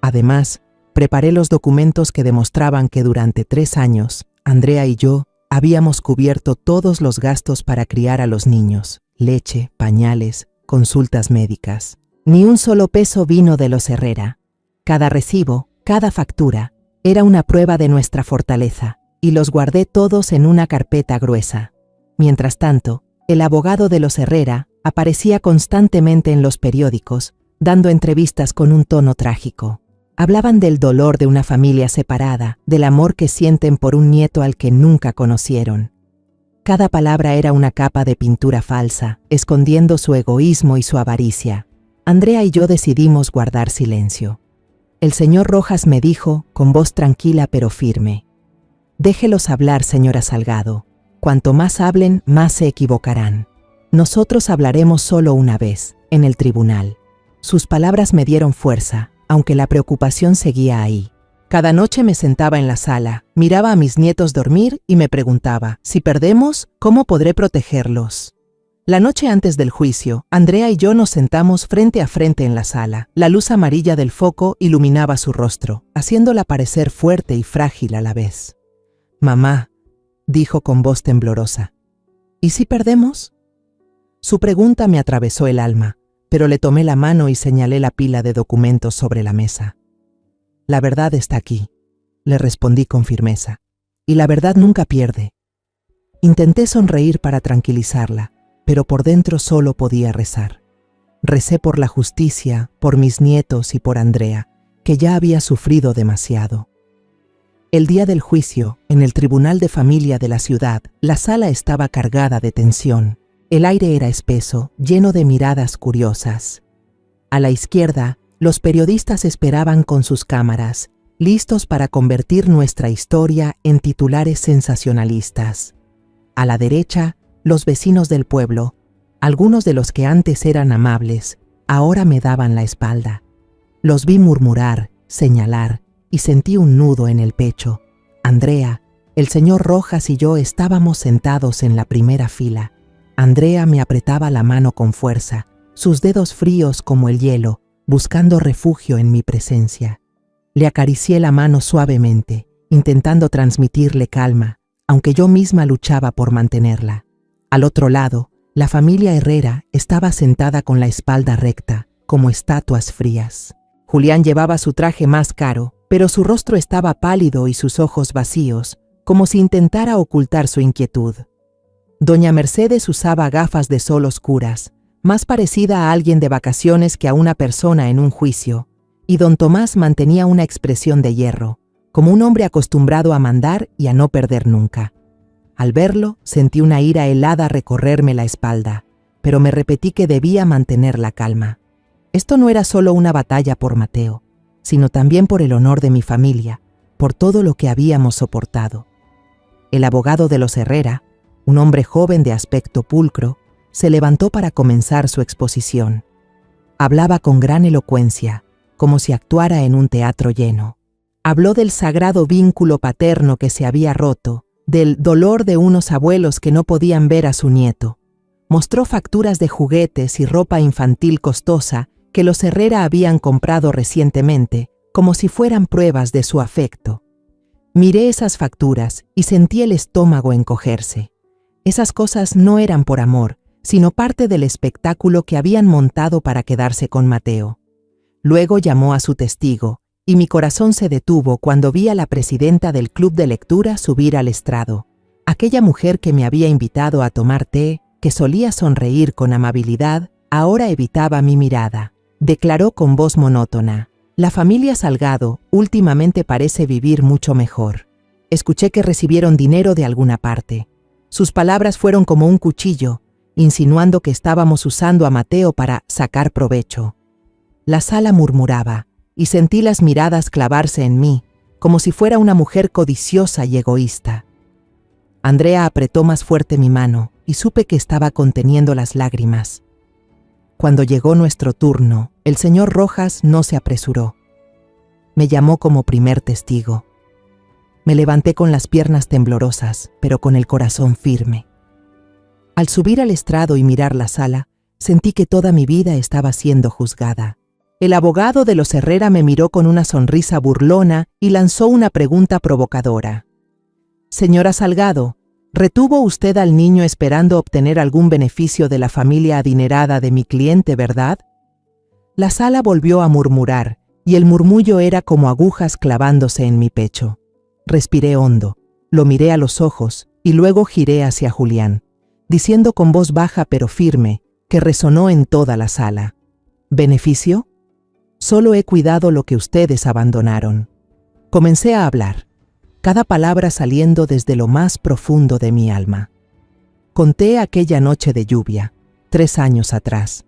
Además, preparé los documentos que demostraban que durante 3 años, Andrea y yo habíamos cubierto todos los gastos para criar a los niños: leche, pañales, consultas médicas. Ni un solo peso vino de los Herrera. Cada recibo, cada factura, era una prueba de nuestra fortaleza, y los guardé todos en una carpeta gruesa. Mientras tanto, el abogado de los Herrera aparecía constantemente en los periódicos, dando entrevistas con un tono trágico. Hablaban del dolor de una familia separada, del amor que sienten por un nieto al que nunca conocieron. Cada palabra era una capa de pintura falsa, escondiendo su egoísmo y su avaricia. Andrea y yo decidimos guardar silencio. El señor Rojas me dijo, con voz tranquila pero firme: «Déjelos hablar, señora Salgado. Cuanto más hablen, más se equivocarán. Nosotros hablaremos solo una vez, en el tribunal». Sus palabras me dieron fuerza, aunque la preocupación seguía ahí. Cada noche me sentaba en la sala, miraba a mis nietos dormir y me preguntaba: si perdemos, ¿cómo podré protegerlos? La noche antes del juicio, Andrea y yo nos sentamos frente a frente en la sala. La luz amarilla del foco iluminaba su rostro, haciéndola parecer fuerte y frágil a la vez. «Mamá», dijo con voz temblorosa, «¿y si perdemos?». Su pregunta me atravesó el alma, pero le tomé la mano y señalé la pila de documentos sobre la mesa. «La verdad está aquí», le respondí con firmeza, «y la verdad nunca pierde». Intenté sonreír para tranquilizarla, pero por dentro solo podía rezar. Recé por la justicia, por mis nietos y por Andrea, que ya había sufrido demasiado. El día del juicio, en el Tribunal de Familia de la ciudad, la sala estaba cargada de tensión. El aire era espeso, lleno de miradas curiosas. A la izquierda, los periodistas esperaban con sus cámaras, listos para convertir nuestra historia en titulares sensacionalistas. A la derecha, los vecinos del pueblo, algunos de los que antes eran amables, ahora me daban la espalda. Los vi murmurar, señalar, y sentí un nudo en el pecho. Andrea, el señor Rojas y yo estábamos sentados en la primera fila. Andrea me apretaba la mano con fuerza, sus dedos fríos como el hielo, buscando refugio en mi presencia. Le acaricié la mano suavemente, intentando transmitirle calma, aunque yo misma luchaba por mantenerla. Al otro lado, la familia Herrera estaba sentada con la espalda recta, como estatuas frías. Julián llevaba su traje más caro, pero su rostro estaba pálido y sus ojos vacíos, como si intentara ocultar su inquietud. Doña Mercedes usaba gafas de sol oscuras, más parecida a alguien de vacaciones que a una persona en un juicio, y don Tomás mantenía una expresión de hierro, como un hombre acostumbrado a mandar y a no perder nunca. Al verlo, sentí una ira helada recorrerme la espalda, pero me repetí que debía mantener la calma. Esto no era solo una batalla por Mateo, sino también por el honor de mi familia, por todo lo que habíamos soportado. El abogado de los Herrera, un hombre joven de aspecto pulcro, se levantó para comenzar su exposición. Hablaba con gran elocuencia, como si actuara en un teatro lleno. Habló del sagrado vínculo paterno que se había roto, del dolor de unos abuelos que no podían ver a su nieto. Mostró facturas de juguetes y ropa infantil costosa que los Herrera habían comprado recientemente, como si fueran pruebas de su afecto. Miré esas facturas y sentí el estómago encogerse. Esas cosas no eran por amor, sino parte del espectáculo que habían montado para quedarse con Mateo. Luego llamó a su testigo, y mi corazón se detuvo cuando vi a la presidenta del club de lectura subir al estrado. Aquella mujer que me había invitado a tomar té, que solía sonreír con amabilidad, ahora evitaba mi mirada. Declaró con voz monótona: «La familia Salgado últimamente parece vivir mucho mejor. Escuché que recibieron dinero de alguna parte». Sus palabras fueron como un cuchillo, insinuando que estábamos usando a Mateo para sacar provecho. La sala murmuraba, y sentí las miradas clavarse en mí, como si fuera una mujer codiciosa y egoísta. Andrea apretó más fuerte mi mano, y supe que estaba conteniendo las lágrimas. Cuando llegó nuestro turno, el señor Rojas no se apresuró. Me llamó como primer testigo. Me levanté con las piernas temblorosas, pero con el corazón firme. Al subir al estrado y mirar la sala, sentí que toda mi vida estaba siendo juzgada. El abogado de los Herrera me miró con una sonrisa burlona y lanzó una pregunta provocadora. Señora Salgado, ¿retuvo usted al niño esperando obtener algún beneficio de la familia adinerada de mi cliente, verdad? La sala volvió a murmurar, y el murmullo era como agujas clavándose en mi pecho. Respiré hondo, lo miré a los ojos y luego giré hacia Julián, diciendo con voz baja pero firme, que resonó en toda la sala. ¿Beneficio? Solo he cuidado lo que ustedes abandonaron. Comencé a hablar, cada palabra saliendo desde lo más profundo de mi alma. Conté aquella noche de lluvia, 3 años atrás,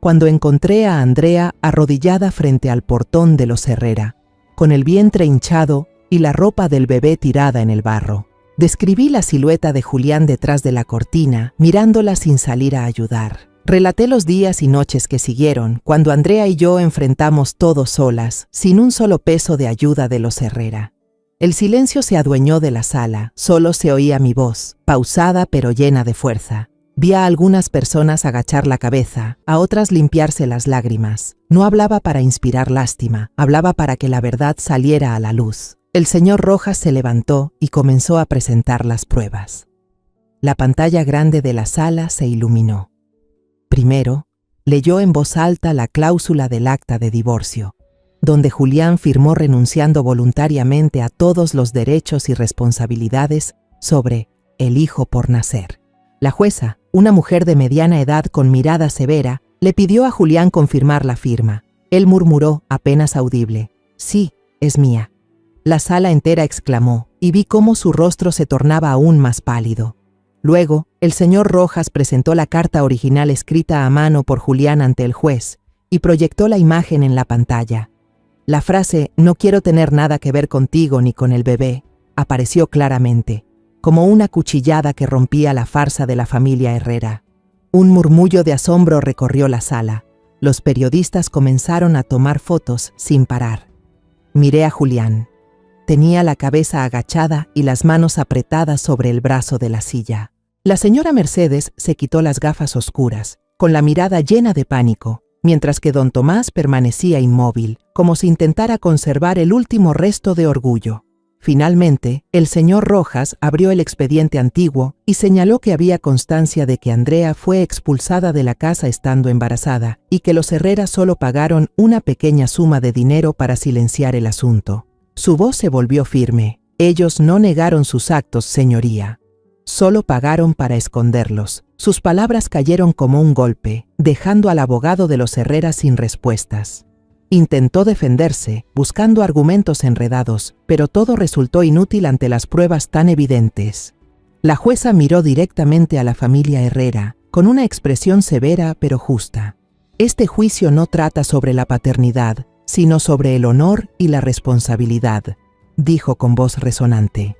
cuando encontré a Andrea arrodillada frente al portón de los Herrera, con el vientre hinchado y la ropa del bebé tirada en el barro. Describí la silueta de Julián detrás de la cortina, mirándola sin salir a ayudar. Relaté los días y noches que siguieron, cuando Andrea y yo enfrentamos todo solas, sin un solo peso de ayuda de los Herrera. El silencio se adueñó de la sala, solo se oía mi voz, pausada pero llena de fuerza. Vi a algunas personas agachar la cabeza, a otras limpiarse las lágrimas. No hablaba para inspirar lástima, hablaba para que la verdad saliera a la luz. El señor Rojas se levantó y comenzó a presentar las pruebas. La pantalla grande de la sala se iluminó. Primero, leyó en voz alta la cláusula del acta de divorcio, donde Julián firmó renunciando voluntariamente a todos los derechos y responsabilidades sobre el hijo por nacer. La jueza, una mujer de mediana edad con mirada severa, le pidió a Julián confirmar la firma. Él murmuró, apenas audible, «Sí, es mía». La sala entera exclamó, y vi cómo su rostro se tornaba aún más pálido. Luego, el señor Rojas presentó la carta original escrita a mano por Julián ante el juez y proyectó la imagen en la pantalla. La frase «No quiero tener nada que ver contigo ni con el bebé» apareció claramente, como una cuchillada que rompía la farsa de la familia Herrera. Un murmullo de asombro recorrió la sala. Los periodistas comenzaron a tomar fotos sin parar. Miré a Julián. Tenía la cabeza agachada y las manos apretadas sobre el brazo de la silla. La señora Mercedes se quitó las gafas oscuras, con la mirada llena de pánico, mientras que don Tomás permanecía inmóvil, como si intentara conservar el último resto de orgullo. Finalmente, el señor Rojas abrió el expediente antiguo y señaló que había constancia de que Andrea fue expulsada de la casa estando embarazada y que los Herrera solo pagaron una pequeña suma de dinero para silenciar el asunto. Su voz se volvió firme. Ellos no negaron sus actos, señoría. Solo pagaron para esconderlos. Sus palabras cayeron como un golpe, dejando al abogado de los Herrera sin respuestas. Intentó defenderse, buscando argumentos enredados, pero todo resultó inútil ante las pruebas tan evidentes. La jueza miró directamente a la familia Herrera, con una expresión severa pero justa. Este juicio no trata sobre la paternidad, sino sobre el honor y la responsabilidad, dijo con voz resonante.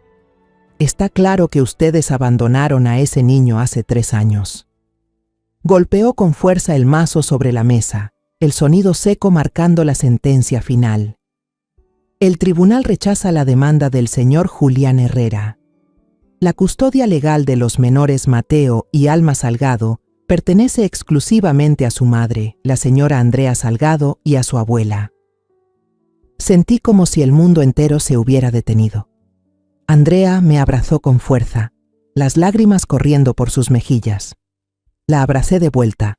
Está claro que ustedes abandonaron a ese niño hace 3 años. Golpeó con fuerza el mazo sobre la mesa, el sonido seco marcando la sentencia final. El tribunal rechaza la demanda del señor Julián Herrera. La custodia legal de los menores Mateo y Alma Salgado pertenece exclusivamente a su madre, la señora Andrea Salgado, y a su abuela. Sentí como si el mundo entero se hubiera detenido. Andrea me abrazó con fuerza, las lágrimas corriendo por sus mejillas. La abracé de vuelta,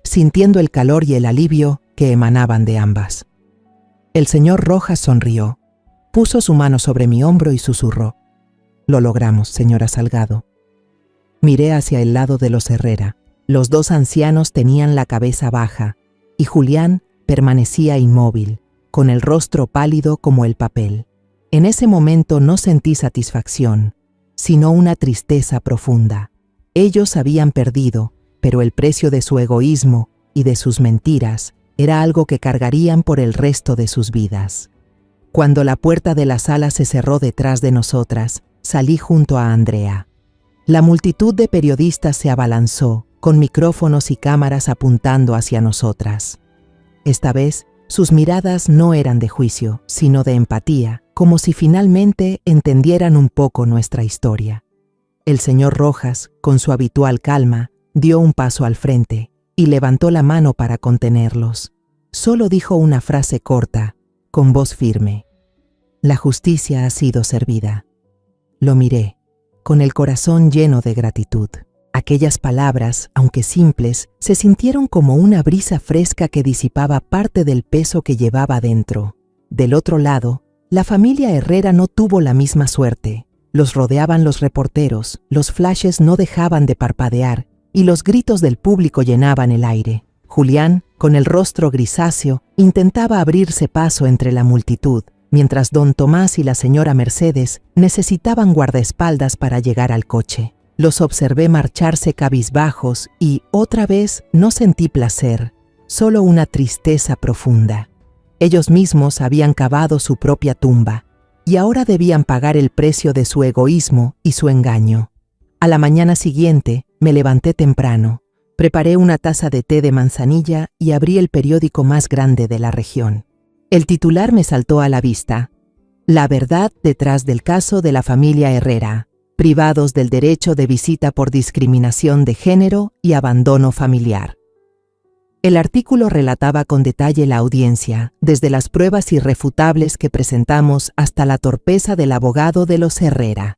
sintiendo el calor y el alivio que emanaban de ambas. El señor Rojas sonrió, puso su mano sobre mi hombro y susurró: «Lo logramos, señora Salgado». Miré hacia el lado de los Herrera. Los 2 ancianos tenían la cabeza baja y Julián permanecía inmóvil, con el rostro pálido como el papel. En ese momento no sentí satisfacción, sino una tristeza profunda. Ellos habían perdido, pero el precio de su egoísmo y de sus mentiras era algo que cargarían por el resto de sus vidas. Cuando la puerta de la sala se cerró detrás de nosotras, salí junto a Andrea. La multitud de periodistas se abalanzó, con micrófonos y cámaras apuntando hacia nosotras. Esta vez, sus miradas no eran de juicio, sino de empatía, como si finalmente entendieran un poco nuestra historia. El señor Rojas, con su habitual calma, dio un paso al frente y levantó la mano para contenerlos. Solo dijo una frase corta, con voz firme: «La justicia ha sido servida». Lo miré, con el corazón lleno de gratitud. Aquellas palabras, aunque simples, se sintieron como una brisa fresca que disipaba parte del peso que llevaba dentro. Del otro lado, la familia Herrera no tuvo la misma suerte. Los rodeaban los reporteros, los flashes no dejaban de parpadear y los gritos del público llenaban el aire. Julián, con el rostro grisáceo, intentaba abrirse paso entre la multitud, mientras don Tomás y la señora Mercedes necesitaban guardaespaldas para llegar al coche. Los observé marcharse cabizbajos y, otra vez, no sentí placer, solo una tristeza profunda. Ellos mismos habían cavado su propia tumba y ahora debían pagar el precio de su egoísmo y su engaño. A la mañana siguiente, me levanté temprano, preparé una taza de té de manzanilla y abrí el periódico más grande de la región. El titular me saltó a la vista: «La verdad detrás del caso de la familia Herrera. Privados del derecho de visita por discriminación de género y abandono familiar». El artículo relataba con detalle la audiencia, desde las pruebas irrefutables que presentamos hasta la torpeza del abogado de los Herrera.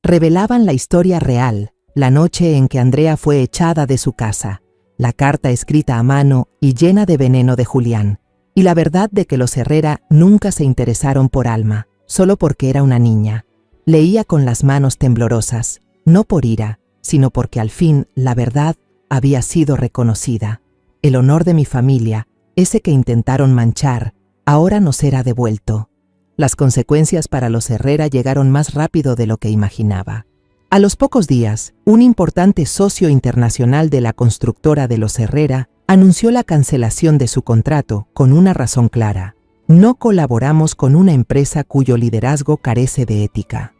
Revelaban la historia real, la noche en que Andrea fue echada de su casa, la carta escrita a mano y llena de veneno de Julián, y la verdad de que los Herrera nunca se interesaron por Alma, solo porque era una niña. Leía con las manos temblorosas, no por ira, sino porque al fin la verdad había sido reconocida. El honor de mi familia, ese que intentaron manchar, ahora nos era devuelto. Las consecuencias para los Herrera llegaron más rápido de lo que imaginaba. A los pocos días, un importante socio internacional de la constructora de los Herrera anunció la cancelación de su contrato con una razón clara: no colaboramos con una empresa cuyo liderazgo carece de ética.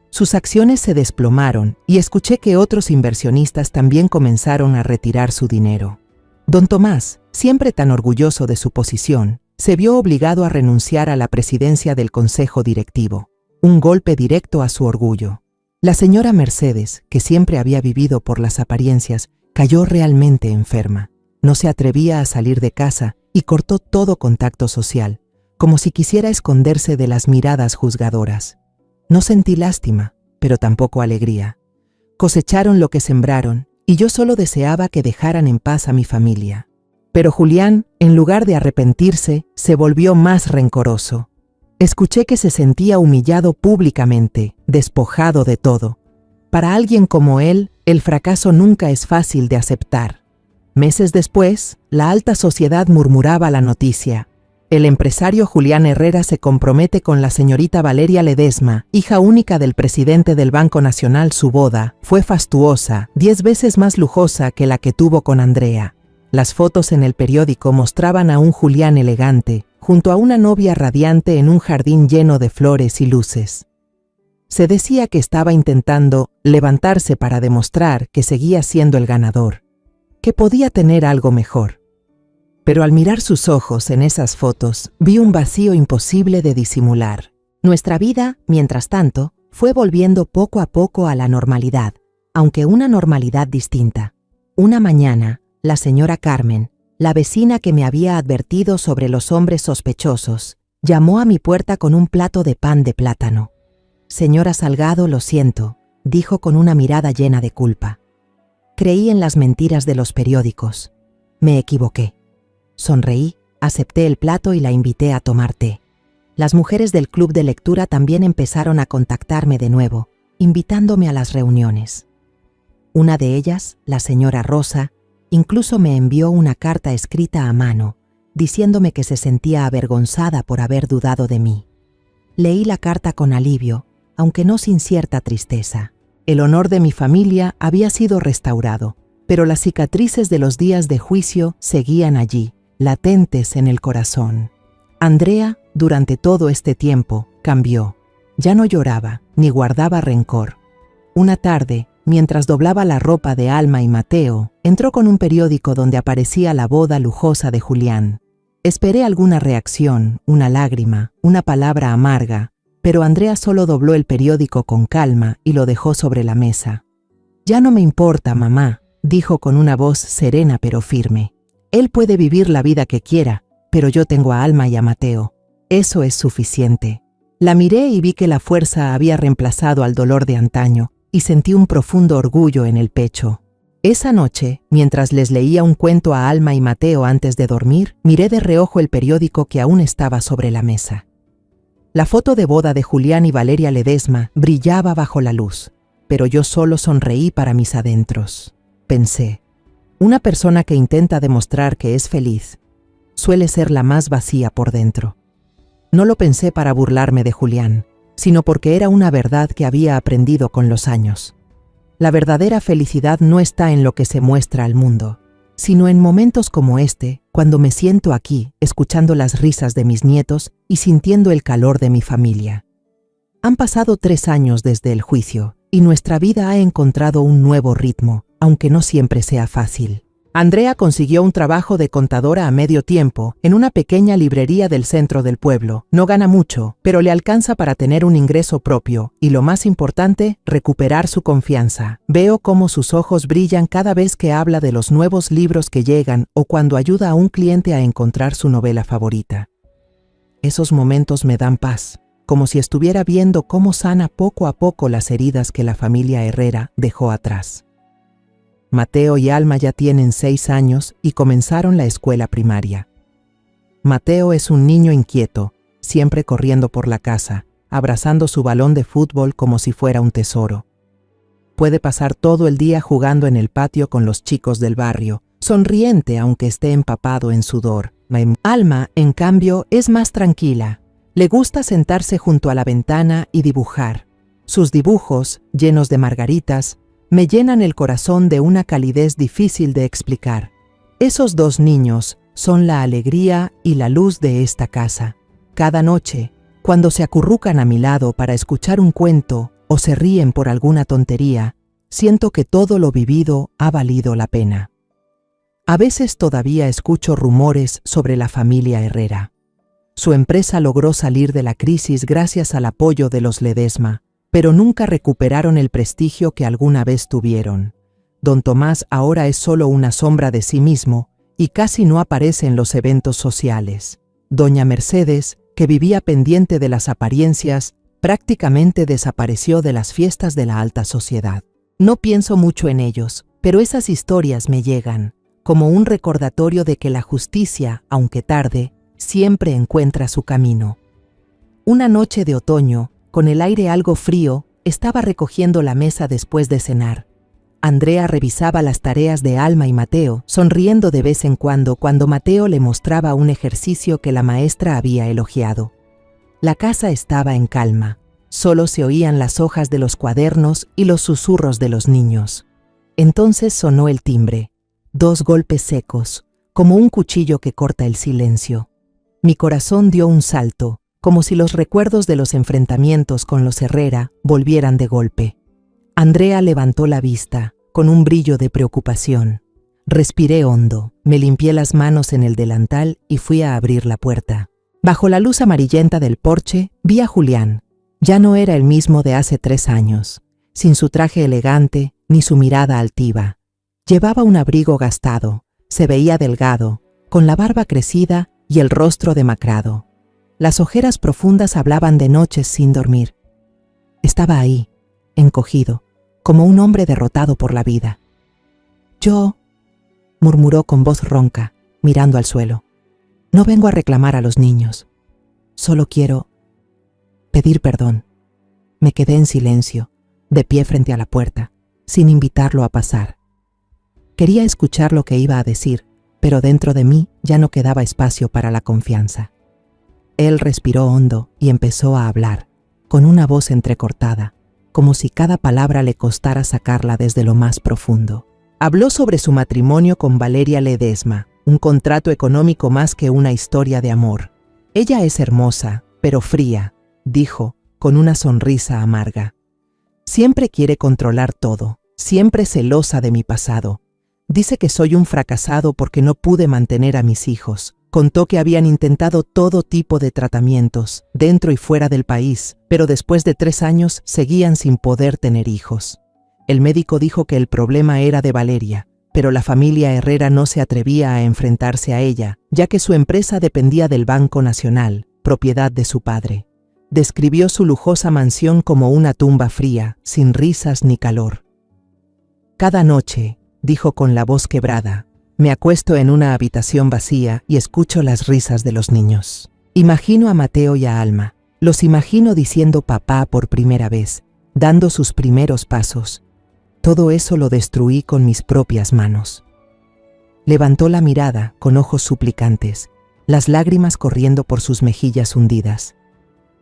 Sus acciones se desplomaron y escuché que otros inversionistas también comenzaron a retirar su dinero. Don Tomás, siempre tan orgulloso de su posición, se vio obligado a renunciar a la presidencia del consejo directivo, un golpe directo a su orgullo. La señora Mercedes, que siempre había vivido por las apariencias, cayó realmente enferma. No se atrevía a salir de casa y cortó todo contacto social, como si quisiera esconderse de las miradas juzgadoras. No sentí lástima, pero tampoco alegría. Cosecharon lo que sembraron, y yo solo deseaba que dejaran en paz a mi familia. Pero Julián, en lugar de arrepentirse, se volvió más rencoroso. Escuché que se sentía humillado públicamente, despojado de todo. Para alguien como él, el fracaso nunca es fácil de aceptar. Meses después, la alta sociedad murmuraba la noticia: el empresario Julián Herrera se compromete con la señorita Valeria Ledesma, hija única del presidente del Banco Nacional. Su boda fue fastuosa, 10 veces más lujosa que la que tuvo con Andrea. Las fotos en el periódico mostraban a un Julián elegante, junto a una novia radiante en un jardín lleno de flores y luces. Se decía que estaba intentando levantarse para demostrar que seguía siendo el ganador, que podía tener algo mejor. Pero al mirar sus ojos en esas fotos, vi un vacío imposible de disimular. Nuestra vida, mientras tanto, fue volviendo poco a poco a la normalidad, aunque una normalidad distinta. Una mañana, la señora Carmen, la vecina que me había advertido sobre los hombres sospechosos, llamó a mi puerta con un plato de pan de plátano. «Señora Salgado, lo siento», dijo con una mirada llena de culpa. «Creí en las mentiras de los periódicos. Me equivoqué». Sonreí, acepté el plato y la invité a tomar té. Las mujeres del club de lectura también empezaron a contactarme de nuevo, invitándome a las reuniones. Una de ellas, la señora Rosa, incluso me envió una carta escrita a mano, diciéndome que se sentía avergonzada por haber dudado de mí. Leí la carta con alivio, aunque no sin cierta tristeza. El honor de mi familia había sido restaurado, pero las cicatrices de los días de juicio seguían allí, latentes en el corazón. Andrea, durante todo este tiempo, cambió. Ya no lloraba, ni guardaba rencor. Una tarde, mientras doblaba la ropa de Alma y Mateo, entró con un periódico donde aparecía la boda lujosa de Julián. Esperé alguna reacción, una lágrima, una palabra amarga, pero Andrea solo dobló el periódico con calma y lo dejó sobre la mesa. «Ya no me importa, mamá», dijo con una voz serena pero firme. «Él puede vivir la vida que quiera, pero yo tengo a Alma y a Mateo. Eso es suficiente». La miré y vi que la fuerza había reemplazado al dolor de antaño, y sentí un profundo orgullo en el pecho. Esa noche, mientras les leía un cuento a Alma y Mateo antes de dormir, miré de reojo el periódico que aún estaba sobre la mesa. La foto de boda de Julián y Valeria Ledesma brillaba bajo la luz, pero yo solo sonreí para mis adentros. Pensé, una persona que intenta demostrar que es feliz suele ser la más vacía por dentro. No lo pensé para burlarme de Julián, sino porque era una verdad que había aprendido con los años. La verdadera felicidad no está en lo que se muestra al mundo, sino en momentos como este, cuando me siento aquí, escuchando las risas de mis nietos y sintiendo el calor de mi familia. Han pasado 3 años desde el juicio, y nuestra vida ha encontrado un nuevo ritmo, aunque no siempre sea fácil. Andrea consiguió un trabajo de contadora a medio tiempo en una pequeña librería del centro del pueblo. No gana mucho, pero le alcanza para tener un ingreso propio y, lo más importante, recuperar su confianza. Veo cómo sus ojos brillan cada vez que habla de los nuevos libros que llegan o cuando ayuda a un cliente a encontrar su novela favorita. Esos momentos me dan paz, como si estuviera viendo cómo sana poco a poco las heridas que la familia Herrera dejó atrás. Mateo y Alma ya tienen 6 años y comenzaron la escuela primaria. Mateo es un niño inquieto, siempre corriendo por la casa, abrazando su balón de fútbol como si fuera un tesoro. Puede pasar todo el día jugando en el patio con los chicos del barrio, sonriente aunque esté empapado en sudor. Alma, en cambio, es más tranquila. Le gusta sentarse junto a la ventana y dibujar. Sus dibujos, llenos de margaritas, me llenan el corazón de una calidez difícil de explicar. Esos 2 niños son la alegría y la luz de esta casa. Cada noche, cuando se acurrucan a mi lado para escuchar un cuento o se ríen por alguna tontería, siento que todo lo vivido ha valido la pena. A veces todavía escucho rumores sobre la familia Herrera. Su empresa logró salir de la crisis gracias al apoyo de los Ledesma, pero nunca recuperaron el prestigio que alguna vez tuvieron. Don Tomás ahora es solo una sombra de sí mismo y casi no aparece en los eventos sociales. Doña Mercedes, que vivía pendiente de las apariencias, prácticamente desapareció de las fiestas de la alta sociedad. No pienso mucho en ellos, pero esas historias me llegan, como un recordatorio de que la justicia, aunque tarde, siempre encuentra su camino. Una noche de otoño, con el aire algo frío, estaba recogiendo la mesa después de cenar. Andrea revisaba las tareas de Alma y Mateo, sonriendo de vez en cuando Mateo le mostraba un ejercicio que la maestra había elogiado. La casa estaba en calma. Solo se oían las hojas de los cuadernos y los susurros de los niños. Entonces sonó el timbre. 2 golpes secos, como un cuchillo que corta el silencio. Mi corazón dio un salto, como si los recuerdos de los enfrentamientos con los Herrera volvieran de golpe. Andrea levantó la vista, con un brillo de preocupación. Respiré hondo, me limpié las manos en el delantal y fui a abrir la puerta. Bajo la luz amarillenta del porche, vi a Julián. Ya no era el mismo de hace 3 años, sin su traje elegante ni su mirada altiva. Llevaba un abrigo gastado, se veía delgado, con la barba crecida y el rostro demacrado. Las ojeras profundas hablaban de noches sin dormir. Estaba ahí, encogido, como un hombre derrotado por la vida. «Yo», murmuró con voz ronca, mirando al suelo, «no vengo a reclamar a los niños. Solo quiero pedir perdón». Me quedé en silencio, de pie frente a la puerta, sin invitarlo a pasar. Quería escuchar lo que iba a decir, pero dentro de mí ya no quedaba espacio para la confianza. Él respiró hondo y empezó a hablar, con una voz entrecortada, como si cada palabra le costara sacarla desde lo más profundo. Habló sobre su matrimonio con Valeria Ledesma, un contrato económico más que una historia de amor. Ella es hermosa, pero fría, dijo, con una sonrisa amarga. Siempre quiere controlar todo, siempre celosa de mi pasado. Dice que soy un fracasado porque no pude mantener a mis hijos. Contó que habían intentado todo tipo de tratamientos, dentro y fuera del país, pero después de 3 años seguían sin poder tener hijos. El médico dijo que el problema era de Valeria, pero la familia Herrera no se atrevía a enfrentarse a ella, ya que su empresa dependía del Banco Nacional, propiedad de su padre. Describió su lujosa mansión como una tumba fría, sin risas ni calor. Cada noche, dijo con la voz quebrada, me acuesto en una habitación vacía y escucho las risas de los niños. Imagino a Mateo y a Alma. Los imagino diciendo papá por primera vez, dando sus primeros pasos. Todo eso lo destruí con mis propias manos. Levantó la mirada con ojos suplicantes, las lágrimas corriendo por sus mejillas hundidas.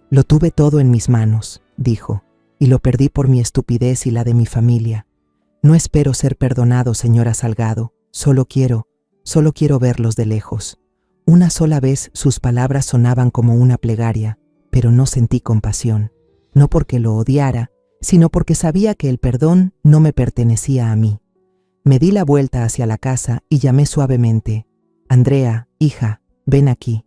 Lo tuve todo en mis manos, dijo, y lo perdí por mi estupidez y la de mi familia. No espero ser perdonado, señora Salgado. Solo quiero verlos de lejos. Una sola vez sus palabras sonaban como una plegaria, pero no sentí compasión, no porque lo odiara, sino porque sabía que el perdón no me pertenecía a mí. Me di la vuelta hacia la casa y llamé suavemente, Andrea, hija, ven aquí.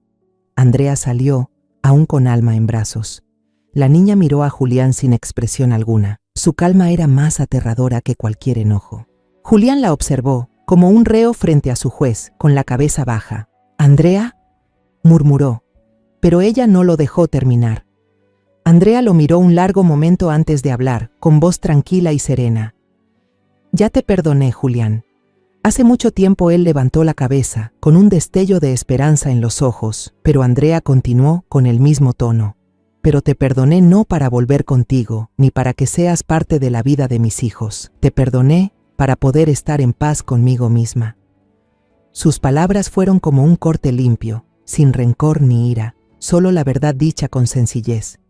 Andrea salió, aún con Alma en brazos. La niña miró a Julián sin expresión alguna. Su calma era más aterradora que cualquier enojo. Julián la observó, como un reo frente a su juez, con la cabeza baja. «¿Andrea?», murmuró, pero ella no lo dejó terminar. Andrea lo miró un largo momento antes de hablar, con voz tranquila y serena. «Ya te perdoné, Julián». Hace mucho tiempo él levantó la cabeza, con un destello de esperanza en los ojos, pero Andrea continuó con el mismo tono. «Pero te perdoné no para volver contigo, ni para que seas parte de la vida de mis hijos. Te perdoné para poder estar en paz conmigo misma». Sus palabras fueron como un corte limpio, sin rencor ni ira, solo la verdad dicha con sencillez.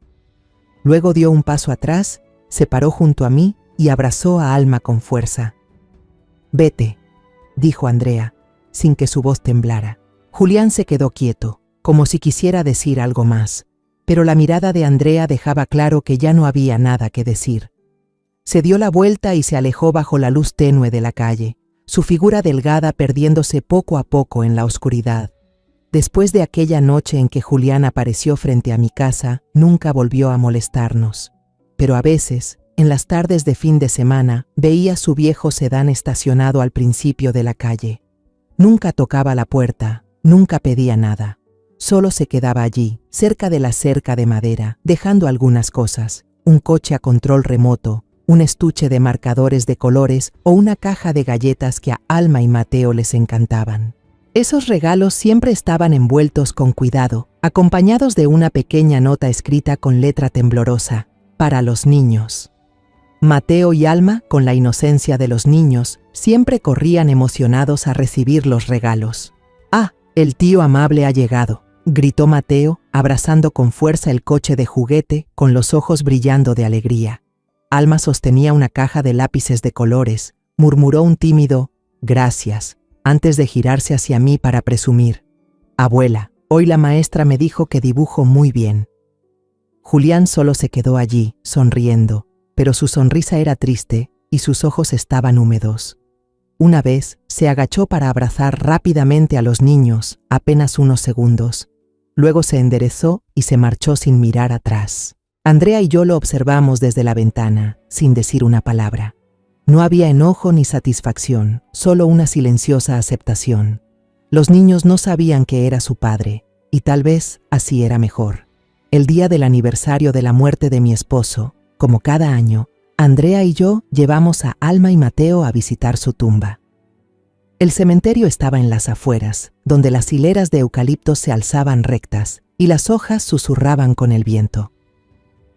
Luego dio un paso atrás, se paró junto a mí y abrazó a Alma con fuerza. «Vete», dijo Andrea, sin que su voz temblara. Julián se quedó quieto, como si quisiera decir algo más, pero la mirada de Andrea dejaba claro que ya no había nada que decir. Se dio la vuelta y se alejó bajo la luz tenue de la calle, su figura delgada perdiéndose poco a poco en la oscuridad. Después de aquella noche en que Julián apareció frente a mi casa, nunca volvió a molestarnos. Pero a veces, en las tardes de fin de semana, veía su viejo sedán estacionado al principio de la calle. Nunca tocaba la puerta, nunca pedía nada. Solo se quedaba allí, cerca de la cerca de madera, dejando algunas cosas, un coche a control remoto, un estuche de marcadores de colores o una caja de galletas que a Alma y Mateo les encantaban. Esos regalos siempre estaban envueltos con cuidado, acompañados de una pequeña nota escrita con letra temblorosa, para los niños. Mateo y Alma, con la inocencia de los niños, siempre corrían emocionados a recibir los regalos. «Ah, el tío amable ha llegado», gritó Mateo, abrazando con fuerza el coche de juguete, con los ojos brillando de alegría. Alma sostenía una caja de lápices de colores, murmuró un tímido «gracias», antes de girarse hacia mí para presumir. «Abuela, hoy la maestra me dijo que dibujo muy bien». Julián solo se quedó allí, sonriendo, pero su sonrisa era triste y sus ojos estaban húmedos. Una vez se agachó para abrazar rápidamente a los niños, apenas unos segundos. Luego se enderezó y se marchó sin mirar atrás. Andrea y yo lo observamos desde la ventana, sin decir una palabra. No había enojo ni satisfacción, solo una silenciosa aceptación. Los niños no sabían que era su padre, y tal vez así era mejor. El día del aniversario de la muerte de mi esposo, como cada año, Andrea y yo llevamos a Alma y Mateo a visitar su tumba. El cementerio estaba en las afueras, donde las hileras de eucaliptos se alzaban rectas y las hojas susurraban con el viento.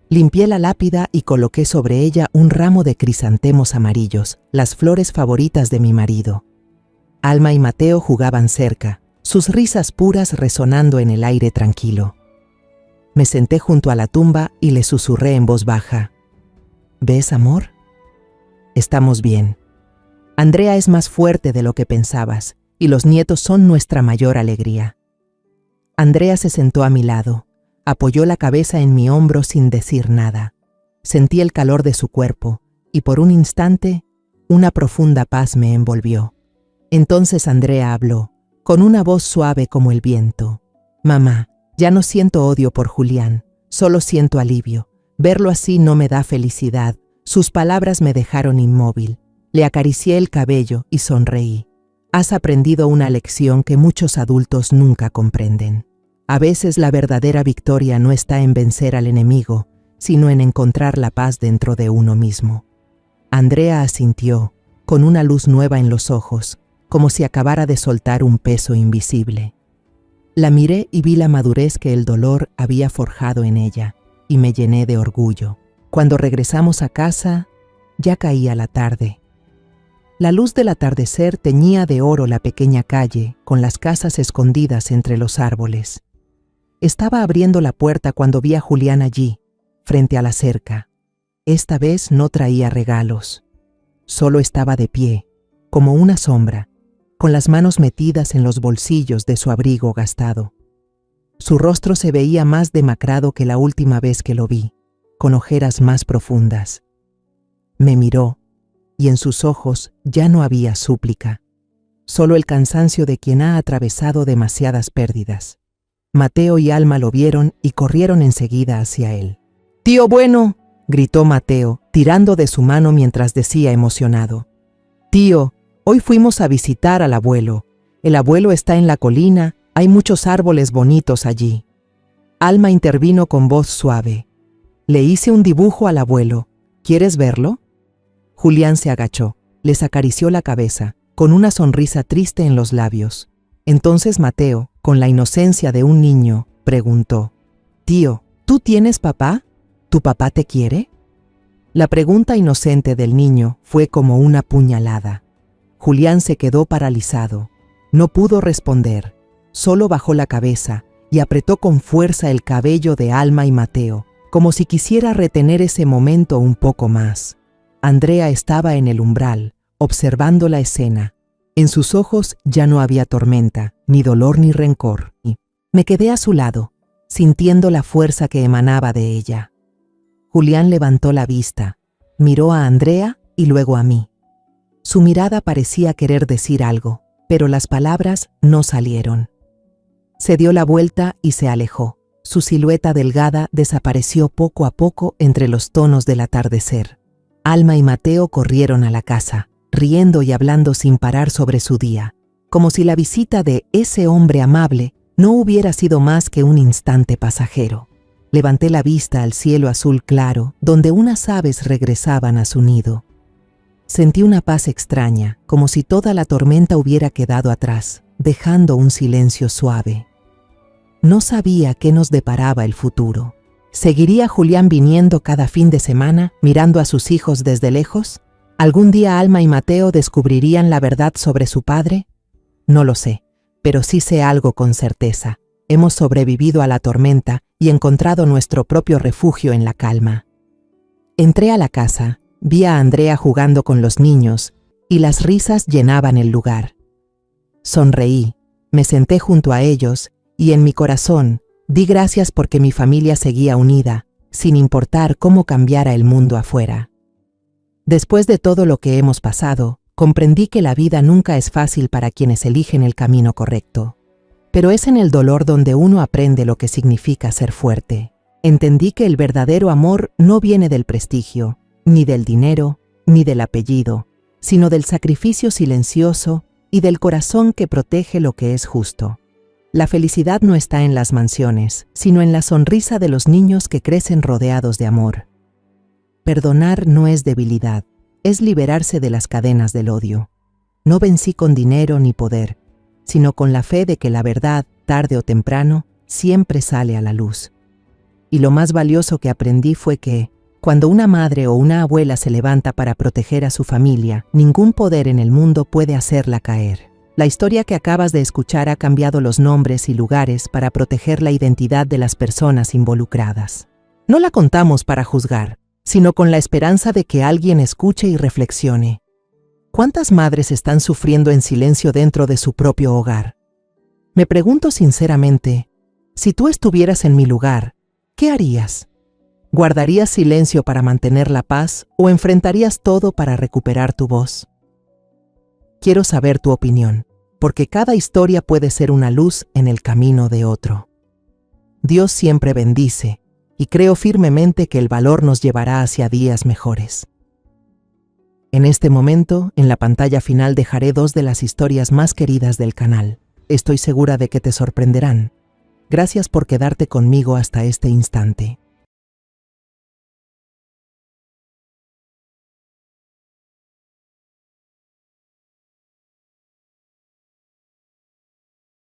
Limpié la lápida y coloqué sobre ella un ramo de crisantemos amarillos, las flores favoritas de mi marido. Alma y Mateo jugaban cerca, sus risas puras resonando en el aire tranquilo. Me senté junto a la tumba y le susurré en voz baja: «¿Ves, amor? Estamos bien. Andrea es más fuerte de lo que pensabas, y los nietos son nuestra mayor alegría. Andrea se sentó a mi lado, apoyó la cabeza en mi hombro sin decir nada. Sentí el calor de su cuerpo y por un instante una profunda paz me envolvió. Entonces Andrea habló, con una voz suave como el viento. Mamá, ya no siento odio por Julián, solo siento alivio. Verlo así no me da felicidad. Sus palabras me dejaron inmóvil. Le acaricié el cabello y sonreí. Has aprendido una lección que muchos adultos nunca comprenden. A veces la verdadera victoria no está en vencer al enemigo, sino en encontrar la paz dentro de uno mismo. Andrea asintió, con una luz nueva en los ojos, como si acabara de soltar un peso invisible. La miré y vi la madurez que el dolor había forjado en ella, y me llené de orgullo. Cuando regresamos a casa, ya caía la tarde. La luz del atardecer teñía de oro la pequeña calle, con las casas escondidas entre los árboles. Estaba abriendo la puerta cuando vi a Julián allí, frente a la cerca. Esta vez no traía regalos. Solo estaba de pie, como una sombra, con las manos metidas en los bolsillos de su abrigo gastado. Su rostro se veía más demacrado que la última vez que lo vi, con ojeras más profundas. Me miró, y en sus ojos ya no había súplica, solo el cansancio de quien ha atravesado demasiadas pérdidas. Mateo y Alma lo vieron y corrieron enseguida hacia él. «¡Tío bueno!», gritó Mateo, tirando de su mano mientras decía emocionado. «Tío, hoy fuimos a visitar al abuelo. El abuelo está en la colina, hay muchos árboles bonitos allí». Alma intervino con voz suave. «Le hice un dibujo al abuelo. ¿Quieres verlo?». Julián se agachó, les acarició la cabeza, con una sonrisa triste en los labios. Entonces Mateo, con la inocencia de un niño, preguntó: «Tío, ¿tú tienes papá? ¿Tu papá te quiere?». La pregunta inocente del niño fue como una puñalada. Julián se quedó paralizado. No pudo responder, solo bajó la cabeza y apretó con fuerza el cabello de Alma y Mateo, como si quisiera retener ese momento un poco más. Andrea estaba en el umbral, observando la escena. En sus ojos ya no había tormenta, ni dolor ni rencor. Me quedé a su lado, sintiendo la fuerza que emanaba de ella. Julián levantó la vista, miró a Andrea y luego a mí. Su mirada parecía querer decir algo, pero las palabras no salieron. Se dio la vuelta y se alejó. Su silueta delgada desapareció poco a poco entre los tonos del atardecer. Alma y Mateo corrieron a la casa, riendo y hablando sin parar sobre su día, como si la visita de ese hombre amable no hubiera sido más que un instante pasajero. Levanté la vista al cielo azul claro, donde unas aves regresaban a su nido. Sentí una paz extraña, como si toda la tormenta hubiera quedado atrás, dejando un silencio suave. No sabía qué nos deparaba el futuro. ¿Seguiría Julián viniendo cada fin de semana, mirando a sus hijos desde lejos? ¿Algún día Alma y Mateo descubrirían la verdad sobre su padre? No lo sé, pero sí sé algo con certeza. Hemos sobrevivido a la tormenta y encontrado nuestro propio refugio en la calma. Entré a la casa, vi a Andrea jugando con los niños y las risas llenaban el lugar. Sonreí, me senté junto a ellos y en mi corazón di gracias porque mi familia seguía unida, sin importar cómo cambiara el mundo afuera. Después de todo lo que hemos pasado, comprendí que la vida nunca es fácil para quienes eligen el camino correcto. Pero es en el dolor donde uno aprende lo que significa ser fuerte. Entendí que el verdadero amor no viene del prestigio, ni del dinero, ni del apellido, sino del sacrificio silencioso y del corazón que protege lo que es justo. La felicidad no está en las mansiones, sino en la sonrisa de los niños que crecen rodeados de amor. Perdonar no es debilidad, es liberarse de las cadenas del odio. No vencí con dinero ni poder, sino con la fe de que la verdad, tarde o temprano, siempre sale a la luz. Y lo más valioso que aprendí fue que, cuando una madre o una abuela se levanta para proteger a su familia, ningún poder en el mundo puede hacerla caer. La historia que acabas de escuchar ha cambiado los nombres y lugares para proteger la identidad de las personas involucradas. No la contamos para juzgar, sino con la esperanza de que alguien escuche y reflexione. ¿Cuántas madres están sufriendo en silencio dentro de su propio hogar? Me pregunto sinceramente, si tú estuvieras en mi lugar, ¿qué harías? ¿Guardarías silencio para mantener la paz o enfrentarías todo para recuperar tu voz? Quiero saber tu opinión, porque cada historia puede ser una luz en el camino de otro. Dios siempre bendice, y creo firmemente que el valor nos llevará hacia días mejores. En este momento, en la pantalla final dejaré 2 de las historias más queridas del canal. Estoy segura de que te sorprenderán. Gracias por quedarte conmigo hasta este instante.